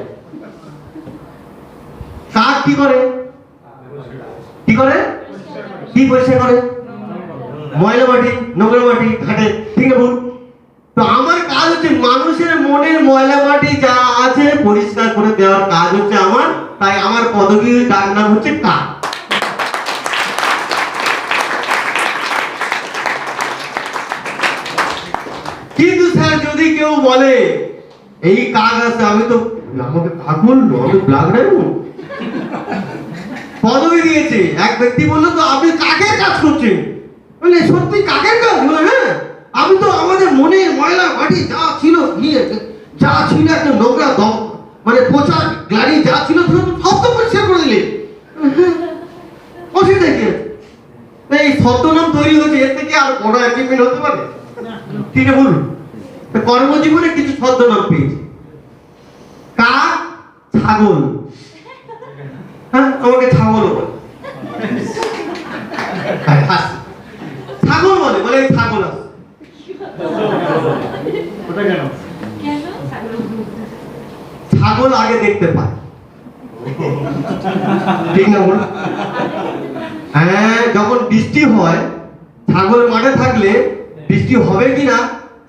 কাক কি করে? কি করে? কি পরিষ্কার করে? ময়লা মাটি, নোংরা মাটি ঘাটে, ঠিক আছে? তো আমার কাজ হচ্ছে মানুষের মনের ময়লা মাটি যা আছে পরিষ্কার করে দেওয়ার কাজ হচ্ছে আমার। তাই আমার পদবীর ডাক নাম হচ্ছে কাক। কিন্তু স্যার যদি কেউ বলে এই কাক আছে, আমি তো আমাকে কাক বললো, আমি ব্ল্যাক ডায়মন্ড পদবী দিয়েছে। এক ব্যক্তি বললো তো আপনি কাকের কাজ করছেন। বলে সত্যি কাকের কাজ? বলে হ্যাঁ, আমি তো আমাদের মনের ময়লা মাটি যা ছিল, যা ছিল একটা নোংরা দম মানে পচা গ্লানি যা ছিল সব তো পরিষ্কার করে দিলে। অসুবিধা কি? এই ছদ্মনাম তৈরি হয়েছে, এর থেকে আর বড় অ্যাচিভমেন্ট হতে পারে? ঠিক আছে, বলুন। কর্মজীবনে কিছু ছদ্মনাম পেয়েছি। কাক, ছাগল। হ্যাঁ, আমাকে ছাগল বলে। ছাগল বলে, বলে ছাগল আছে। ছাগল আগে দেখতে পায়, ঠিক না বলুন? হ্যাঁ, যখন বৃষ্টি হয়, ছাগল মাঠে থাকলে বৃষ্টি হবে কিনা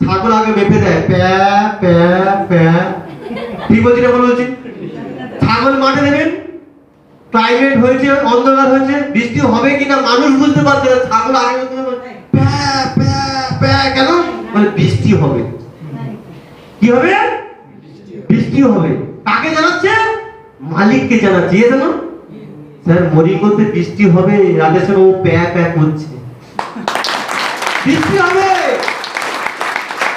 ছাগল আগে মেপে দেয়, প্যা প্যা প্যা। ঠিক বলছি না? বলছি ছাগল মাঠে দেবেন, ক্লাইমেট হয়েছে, অন্ধকার হয়েছে, বৃষ্টি হবে কিনা মানুষ বুঝতে পারছে না, ছাগল আগে প্যা প্যা প্যা। কেন? মানে বৃষ্টি হবে। কি হবে? বৃষ্টি হবে। কাকে জানাচ্ছে? মালিককে জানাচ্ছে। এ জানো স্যার মরিগোতে বৃষ্টি হবে, রাধেশ্যাম বাবু প্যা প্যা করছে। বৃষ্টি হবে,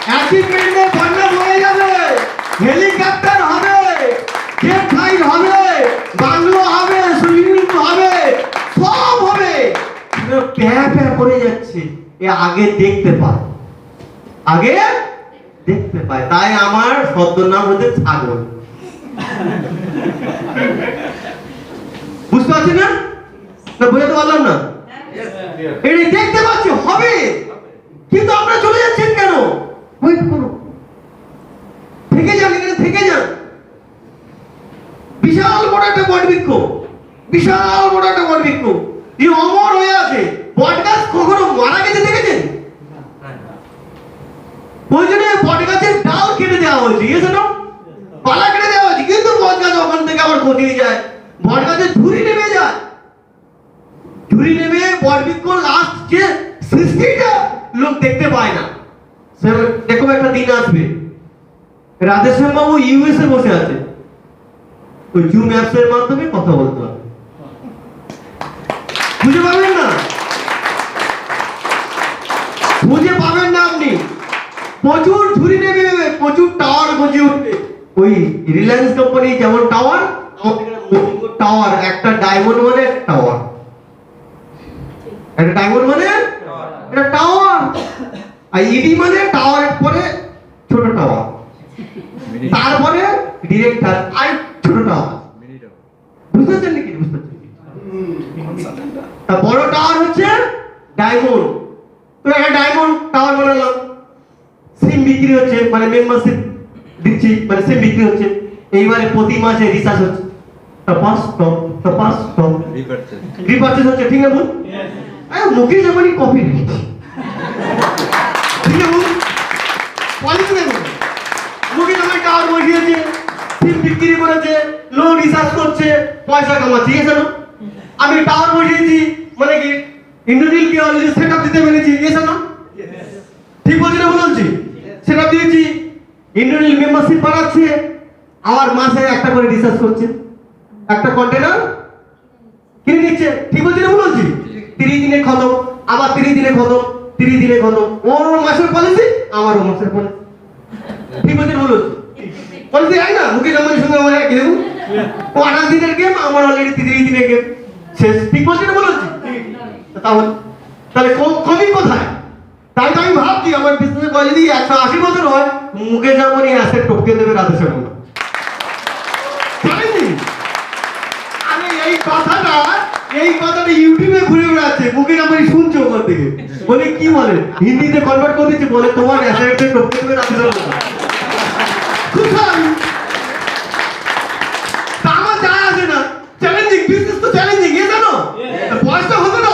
অ্যাচিভমেন্টে বন্যা বয়ে যাবে, হেলিকপ্টার হবে, জেট ফাইট হবে, বাংলো হবে, সুইমিং পুল হবে, সব হবে। প্যা প্যা করে যাচ্ছে। এ আগে দেখতে পায়, আগে দেখতে পায়। তাই আমার ছদ্মনাম হচ্ছে ছাগল। বুঝতে পারছি না? না বোঝাতে পারলাম না? এটা দেখতে পাচ্ছি হবে, কিন্তু আপনারা চলে যাচ্ছেন কেন? ওয়েট করো, থেকে যান, এখানে থেকে যান। বিশাল বড় একটা বটবৃক্ষ, বিশাল বড় একটা বটবৃক্ষ, এই অমর হয়ে আছে। বটগাছ কখনো মারা গেছে দেখেছেন? ওই জন্য বটগাছের ডাল কেটে দেওয়া হয়েছে, ইয়েছে না? পালা কেটে দেওয়া হয়েছে, কিন্তু বটগাছ ওখান থেকে আবার গজিয়ে যায়, বটগাছের ঝুড়ি নেমে যায়। ঝুড়ি নেমে বটবৃক্ষ লাস্ট যে সৃষ্টিটা লোক দেখতে পায় না। দেখো একটা দিন আসবে, রাধেশ্যাম বাবু ইউএসএ বসে আছে, ওই জুম অ্যাপস এর মাধ্যমে কথা বলতে হবে। খুঁজে পাবেন না, খুঁজে পাবেন না আপনি। প্রচুর ঝুড়ি নেমে প্রচুর টাওয়ার গজিয়ে উঠবে। ওই রিলায়েন্স কোম্পানি যেমন টাওয়ার, টাওয়ার একটা ডায়মন্ড মানে টাওয়ার, একটা ডায়মন্ড মানে এটা টাওয়ার। আর ইডি মানে টাওয়ারের পরে ছোট টাওয়ার, তারপরে ডিরেক্টর আর ছোট টাওয়ার। বুঝতে পারছেন নাকি? বুঝতে পারছেন? বড় টাওয়ার হচ্ছে ডায়মন্ড। তো একটা ডায়মন্ড টাওয়ার বানালাম, সিম বিক্রি হচ্ছে, মানে মেম্বারশিপ দিচ্ছি, মানে সিম বিক্রি হচ্ছে। এইবারে প্রতি মাসে রিচার্জ হচ্ছে, রিপারচেজ হচ্ছে, ঠিক আছে? মুকেশ আম্বানি কপি রেখেছি, ঠিক আছে? পলিসি দেখুন, মুকেশ আম্বানি টাওয়ার বসিয়েছে, সিম বিক্রি করেছে, লোক রিচার্জ করছে, পয়সা কামাচ্ছে, ঠিক আছে না? আমি টাওয়ার বসিয়েছি মানে কি ইন্দ্রনীলকে অলরেডি সেটআপ দিতে পেরেছি, ঠিক আছে না? ঠিক বলছি না? বলছি সেটআপ দিয়েছি, ইন্দ্রনীল মেম্বারশিপ বানাচ্ছে, আবার মাসে একটা করে রিচার্জ করছে, একটা কন্টেনার কিনে নিচ্ছে। ঠিক বলছি না? বলছি 30 দিনে খতম, আবার 30 দিনে খতম, 30 দিনে খতম। ওর মাসের পলিসি, আমারও মাসের পলিসি। ঠিক বলছি না? বলছি বলতে যাই না মুকেশ আম্বানির সঙ্গে আমার একই দেখুন ও 28 দিনের গেম আমার অলরেডি 30 দিনের গেম শেষ ঠিক বলছি না বলছি তাহলে তাহলে কমই কোথায় তাই তো আমি ভাবছি আমার বিজনেস করে যদি 180 বছর হয় মুকেশ আম্বানি অ্যাসেট টপকে দেবে রাধেশ শর্মা জানেননি আরে এই কথাটা ইউটিউবে ঘুরে বেড়াচ্ছে মুকেশ আম্বানি শুনছে ওখান থেকে বলে কি বলে হিন্দিতে কনভার্ট করে দিচ্ছে বলে তোমার অ্যাসেট টপকে দেবে রাধেশ শর্মা কোথায় তা আমার যায় আসে না চ্যালেঞ্জিং বিজনেস তো চ্যালেঞ্জিং এ জানো বয়সটা হতো না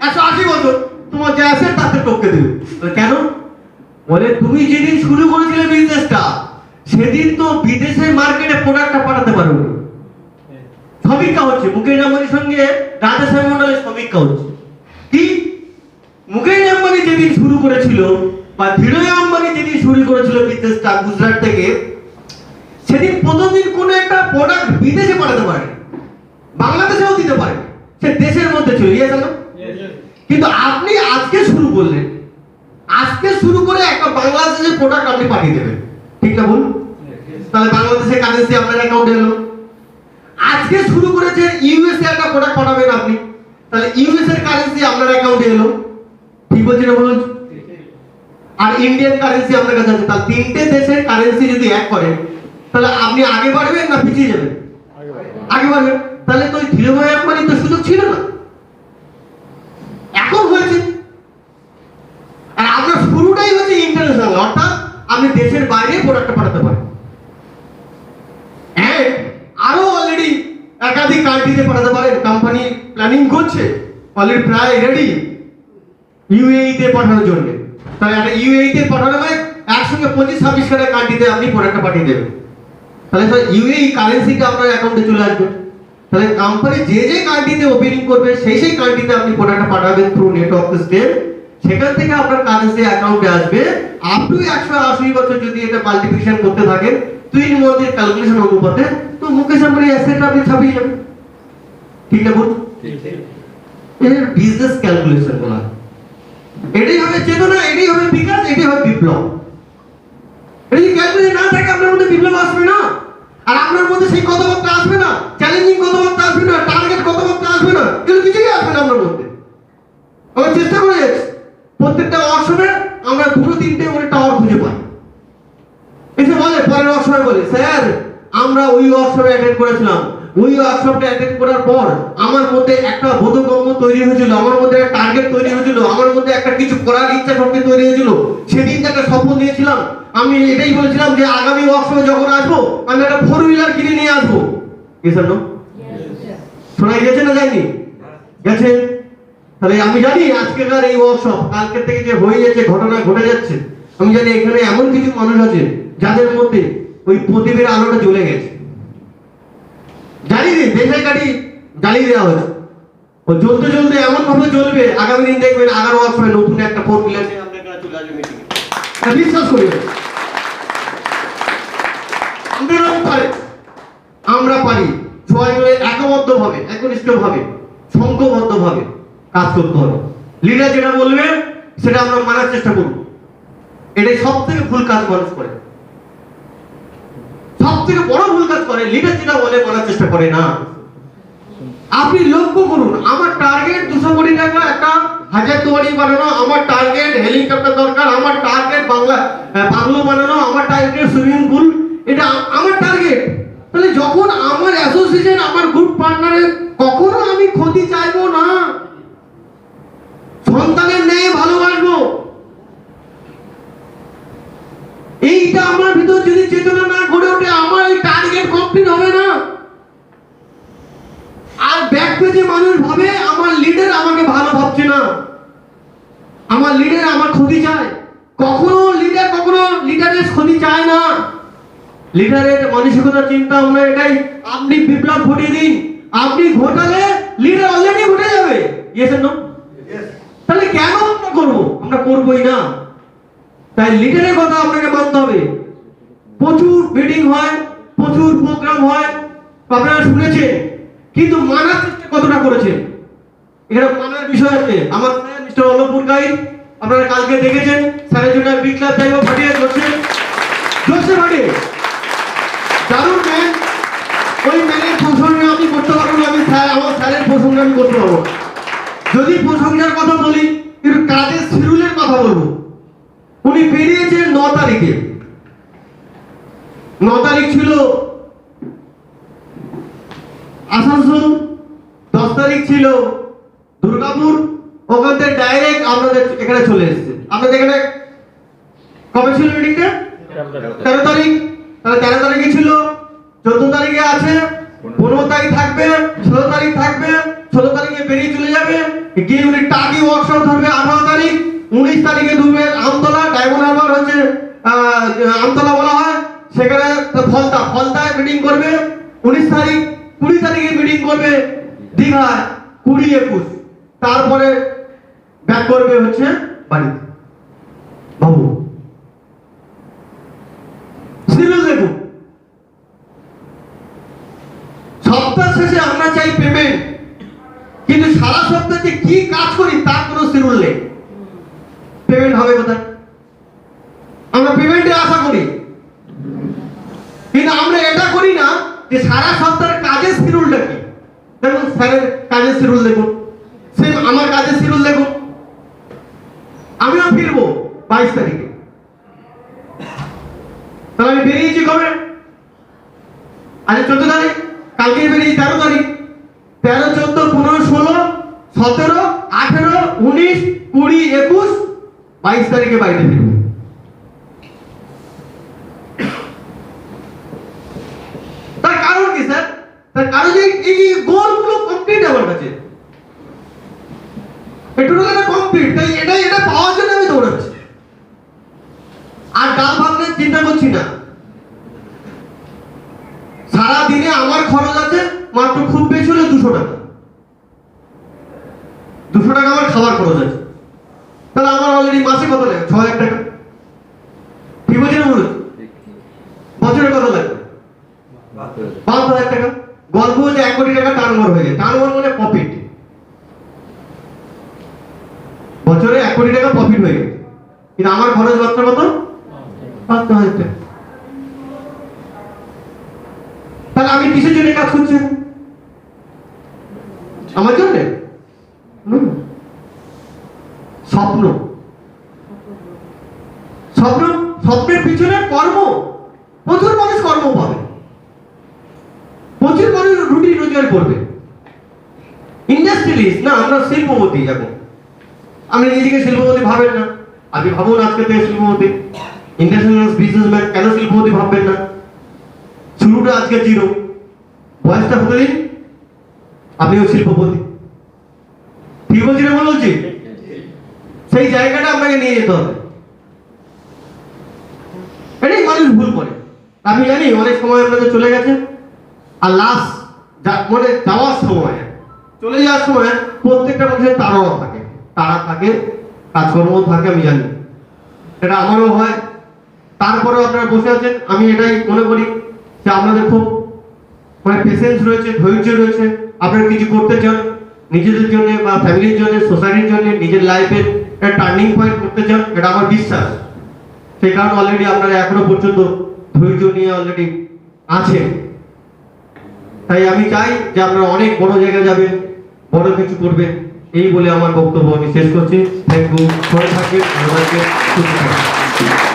180 বছর তোমার যা আছে তাতে টপকে দেবে কেন বলে তুমি যেদিন শুরু করেছিলে বিজনেসটা সেদিন তো বিদেশের মার্কেটে প্রোডাক্টটা পাঠাতে পারো সমীক্ষা হচ্ছে মুকেশ আম্বানির সঙ্গে রাধেশ মন্ডলের সমীক্ষা হচ্ছে কি মুকেশ আম্বানি যেদিন শুরু করেছিল বা ধীরজ আম্বানি যেদিন শুরু করেছিল বিজনেসটা গুজরাট থেকে সেদিন প্রথম দিন কোনো একটা প্রোডাক্ট বিদেশে পাঠাতে পারে বাংলাদেশেও দিতে পারে সে দেশের মধ্যে ছিল ইয়ে জানো কিন্তু আপনি আজকে শুরু করলেন আজকে শুরু করে একটা বাংলাদেশের প্রোডাক্ট আপনি পাঠিয়ে দেবেন ঠিক না বলুন তাহলে বাংলাদেশের কারেন্সি আপনার অ্যাকাউন্টে এলো আজকে শুরু করেছে ইউএসএ একটা প্রোডাক্ট পাঠাবেন আপনি তাহলে ইউএস এর কারেন্সি আপনার অ্যাকাউন্টে এলো ঠিক বলছি না বলুন আর ইন্ডিয়ান কারেন্সি আপনার কাছে আছে তাহলে তিনটে দেশের কারেন্সি যদি এক করেন তাহলে আপনি আগে বাড়বেন না পিছিয়ে যাবেন আগে বাড়বেন তাহলে তো ধীরজ আম্বানি তো সুযোগ ছিল না এখন হয়েছে আর আপনার শুরুটাই হচ্ছে ইন্টারন্যাশনাল অর্থাৎ আপনি দেশের বাইরে প্রোডাক্টটা পাঠাতে পারেন এন্ড আরো অলরেডি একাধিক কান্ট্রিতে পাঠাতে পারেন কোম্পানি প্ল্যানিং করছে অলরেডি প্রায় রেডি ইউএই তে পাঠানোর জন্য তাহলে একটা ইউএই তে পাঠানো মানে একসঙ্গে 25-26 খানা কান্ট্রিতে আপনি প্রোডাক্টটা পাঠিয়ে দেবেন তাহলে স্যার ইউএই কারেন্সিটা আপনার অ্যাকাউন্টে চলে আসবে তাহলে কোম্পানি যে কান্ট্রিতে ওপেনিং করবে সেই কান্ট্রিতে আপনি প্রোডাক্টটা পাঠাবেন থ্রু নেটওয়ার্ক সিস্টেম সেখান থেকে আপনার কারেন্সি অ্যাকাউন্টে আসবে আপ টু 180 বছর যদি এটা মাল্টিপ্লিকেশন করতে থাকেন তিন মধ্যে ক্যালকুলেশন অনুপাতে তো মুকেশ আম্বানি অ্যাসেট আপনি ছাপিয়ে যাবেন ঠিক না বলুন এর বিজনেস ক্যালকুলেশন বলা এটাই হবে চেতনা এটাই হবে বিকাশ এটাই হবে বিপ্লব এই ক্যালকুলেশন না থাকে আপনার মধ্যে বিপ্লব আসবে না আর আপনার মধ্যে সেই কথাবার্তা আসবে না চ্যালেঞ্জিং কথাবার্তা আসবে না টার্গেট কথাবার্তা আসবে না এগুলো কিছুই আসবে না আপনার মধ্যে আমরা চেষ্টা করে যাচ্ছি প্রত্যেকটা ওয়ার্কশপে আমরা দুটো তিনটে করে টাওয়ার খুঁজে পাই এসে বলে পরের ওয়ার্কশপে বলে স্যার আমরা ওই ওয়ার্কশপে অ্যাটেন্ড করেছিলাম ওই ওয়ার্কশপটা অ্যাটেন্ড করার পর আমার মধ্যে একটা বোধগম্য তৈরি হয়েছিল আমার মধ্যে একটা টার্গেট তৈরি হয়েছিল আমার মধ্যে একটা কিছু করার ইচ্ছা শক্তি তৈরি হয়েছিল সেদিন একটা স্বপ্ন নিয়েছিলাম আমি এটাই বলেছিলাম যে আগামী ওয়ার্কশপে যখন আসবো আমি একটা 4 হুইলার কিনে নিয়ে আসবো স্যার নো শোনা গেছে না যায়নি গেছে তাহলে আমি জানি আজকেকার এই ওয়ার্কশপ কালকে থেকে যে হয়ে যাচ্ছে ঘটনা ঘটে যাচ্ছে আমি জানি এখানে এমন কিছু মানুষ আছে যাদের মধ্যে ওই প্রদীপের আলোটা জ্বলে গেছে জ্বালিয়ে দেশের গাড়ি জ্বালিয়ে দেওয়া হয়েছে ও জ্বলতে জ্বলতে এমন ভাবে জ্বলবে আগামী দিন দেখবেন আগামী ওয়ার্কশপে নতুন একটা 4 হুইলার নিয়ে আপনার কাছে চলে আসবে মিটিং বিশ্বাস করি আমরা পারি সবাই মিলে একবদ্ধভাবে একনিষ্ঠভাবে সংঘবদ্ধভাবে কাজ করতে হবে লিডার যেটা বলবে সেটা আমরা মানার চেষ্টা করব এটাই সবথেকে ভুল কাজ মানুষ করে সবথেকে বড় ভুল কাজ করে লিডার যেটা বলে মানার চেষ্টা করে না আপনি লক্ষ্য করুন আমার টার্গেট 200 কোটি টাকা একটা হাজারদুয়ারি বানানো আমার টার্গেট হেলিকপ্টার দরকার আমার টার্গেট বাংলো বানানো আমার টার্গেট সুইমিং পুল এটা আমার টার্গেট তাহলে যখন আমার অ্যাসোসিয়েশন আমার গ্রুপ পার্টনারের কখনো আমি ক্ষতি চাইবো না সন্তানের ন্যায় ভালোবাসবো এইটা আমার ভিতর যদি চেতনা না গড়ে ওঠে আমার এই টার্গেট কমপ্লিট হবে না আর ব্যাক পেজে মানুষ ভাবে আমার লিডার আমাকে ভালো ভাবছে না আমার লিডার আমার ক্ষতি চায় কখনো লিডারের ক্ষতি চায় না লিডারের মানসিকতা চিন্তা আমরা এটাই আপনি বিপ্লব ঘটিয়ে দিন আপনি ঘটালে লিডার অলরেডি ঘটে যাবে ইয়েস নো তাহলে কেন আমরা করব আমরা করবই না তাই লিডারের কথা আপনাকে মানতে হবে প্রচুর মিটিং হয় প্রচুর প্রোগ্রাম হয় আপনারা শুনেছেন কিন্তু মানার চেষ্টা কতটা করেছেন এখানে মানার বিষয় আছে আমার স্যার মিস্টার অলমপুর গাই আপনারা কালকে দেখেছেন স্যারের জন্য বিপ্লব চাইব ফাটিয়ে জোরসে ফাটিয়ে দারুণ ম্যান। ওই ম্যানের প্রশংসা আমি করতে পারবো না, আমি স্যার আমার স্যারের প্রশংসা আমি করতে পারবো না। যদি প্রশংসার কথা বলি, একটু কাজের শিডিউলের কথা বলবো। উনি বেরিয়েছেন 9 তারিখে। 9 তারিখ ছিল আসানসোল, 10 তারিখ ছিল দুর্গাপুর, ওখান থেকে ডাইরেক্ট আপনাদের এখানে চলে এসেছে। আপনাদের এখানে কবে ছিল মিটিংটা? 13 তারিখ। তাহলে 13 তারিখে ছিল, 14 তারিখে আছে, 15 তারিখ থাকবে, 16 তারিখ থাকবে, 16 তারিখে বেরিয়ে চলে যাবে, গিয়ে উনি টাকি ওয়ার্কশপ ধরবে 18 তারিখ, 19 তারিখে ঢুকবে আমতলা, ডায়মন্ড হারবার হচ্ছে আমতলা বলা হয়, সেখানে ফলতায় মিটিং করবে 19 তারিখ, 20 তারিখে মিটিং করবে দীঘায় 20-21, তারপরে ব্যাক করবে হচ্ছে বাড়িতে। বাবু সিরিয়াল দেখুন, সপ্তাহ শেষে আমরা চাই পেমেন্ট, কিন্তু সারা সপ্তাহে কি কাজ করি তার কোনো শিডিউল নেই। পেমেন্ট হবে কোথায়? আমরা পেমেন্টে আশা করি, কিন্তু আমরা এটা করি না যে সারা সপ্তাহের কাজের শিডিউলটা কি। দেখুন স্যারের কাজের শিডিউল দেখুন, সেম আমার কাজের শিডিউল দেখুন। আমিও ফিরবো 22 তারিখে। তাহলে আমি বেরিয়েছি কবে? আজ 14 তারিখ, কালকে বেরিয়েছি 13 তারিখ। 13, 14, 15, 16, 17, 18, 19, 20, 21, 22 তারিখে বাড়িতে ফিরবো। তার কারণ কি স্যার? তার কারণ যে এই গোলগুলো কমপ্লিট আমার কাছে, একটু না কমপ্লিট, তাই এটা পাওয়ার জন্য আমি দৌড়াচ্ছি। আর ডাল ভাবলে চিন্তা করছি না। সারা দিনে আমার খরচ আছে মাত্র খুব বেশি হলে 200 টাকা। 200 টাকা আমার খাবার খরচ আছে। তাহলে আমার অলরেডি মাসে কত লাগে? 6000 টাকা। ঠিক বলছি না বলুন? বছরে কত লাগবে? 5000 টাকা। গল্প হচ্ছে 1 কোটি টাকা টার্নওভার হয়ে যায়। টার্নওভার মানে প্রফিট। বছরে 1 কোটি টাকা প্রফিট হয়ে গেছে, কিন্তু আমার খরচ মাত্র কত? 5000 টাকা। তাহলে আমি কিসের জন্য কাজ করছি? আমার জন্য স্বপ্ন, স্বপ্ন, স্বপ্নের পিছনে কর্ম। প্রচুর মানুষ কর্ম পাবে, প্রচুর মানুষ রুটি রোজগার করবে। ইন্ডাস্ট্রিয়ালিস্ট না, আমরা শিল্পপতি। এখন আপনি নিজেকে শিল্পপতি ভাবেন না, আপনি ভাবুন আজকে থেকে শিল্পপতি, ইন্টারন্যাশনাল বিজনেসম্যান। কেন শিল্পপতি ভাববেন না? শুরুটা আজকে 0, বয়সটা হতে দিন, আপনিও শিল্পপতি। ঠিক বলছি না বলছি? সেই জায়গাটা আপনাকে নিয়ে যেতে হবে। এটাই মানুষ ভুল করে। আমি জানি অনেক সময় আপনাদের চলে গেছে, আর লাস্ট মানে যাওয়ার সময়, চলে যাওয়ার সময় প্রত্যেকটা মানুষের তাড়া থাকে, কাজকর্ম থাকে, আমি জানি, এটা আমারও হয়। তারপরেও আপনারা বসে আছেন। আমি এটাই মনে করি যে আপনাদের খুব মানে পেশেন্স রয়েছে, ধৈর্য রয়েছে। আপনারা কিছু করতে চান নিজেদের জন্য বা ফ্যামিলির জন্য, সোসাইটির জন্য, নিজের লাইফের একটা টার্নিং পয়েন্ট করতে চান, এটা আমার বিশ্বাস। সেই কারণে অলরেডি আপনারা এখনো পর্যন্ত ধৈর্য নিয়ে অলরেডি আছেন। তাই আমি চাই যে আপনারা অনেক বড় জায়গায় যাবেন, বড় কিছু করবেন। এই বলে আমার বক্তব্য আমি শেষ করছি। Thank you. ভালো থাকবেন, ভালো থাকবেন, সুস্থ থাকবেন।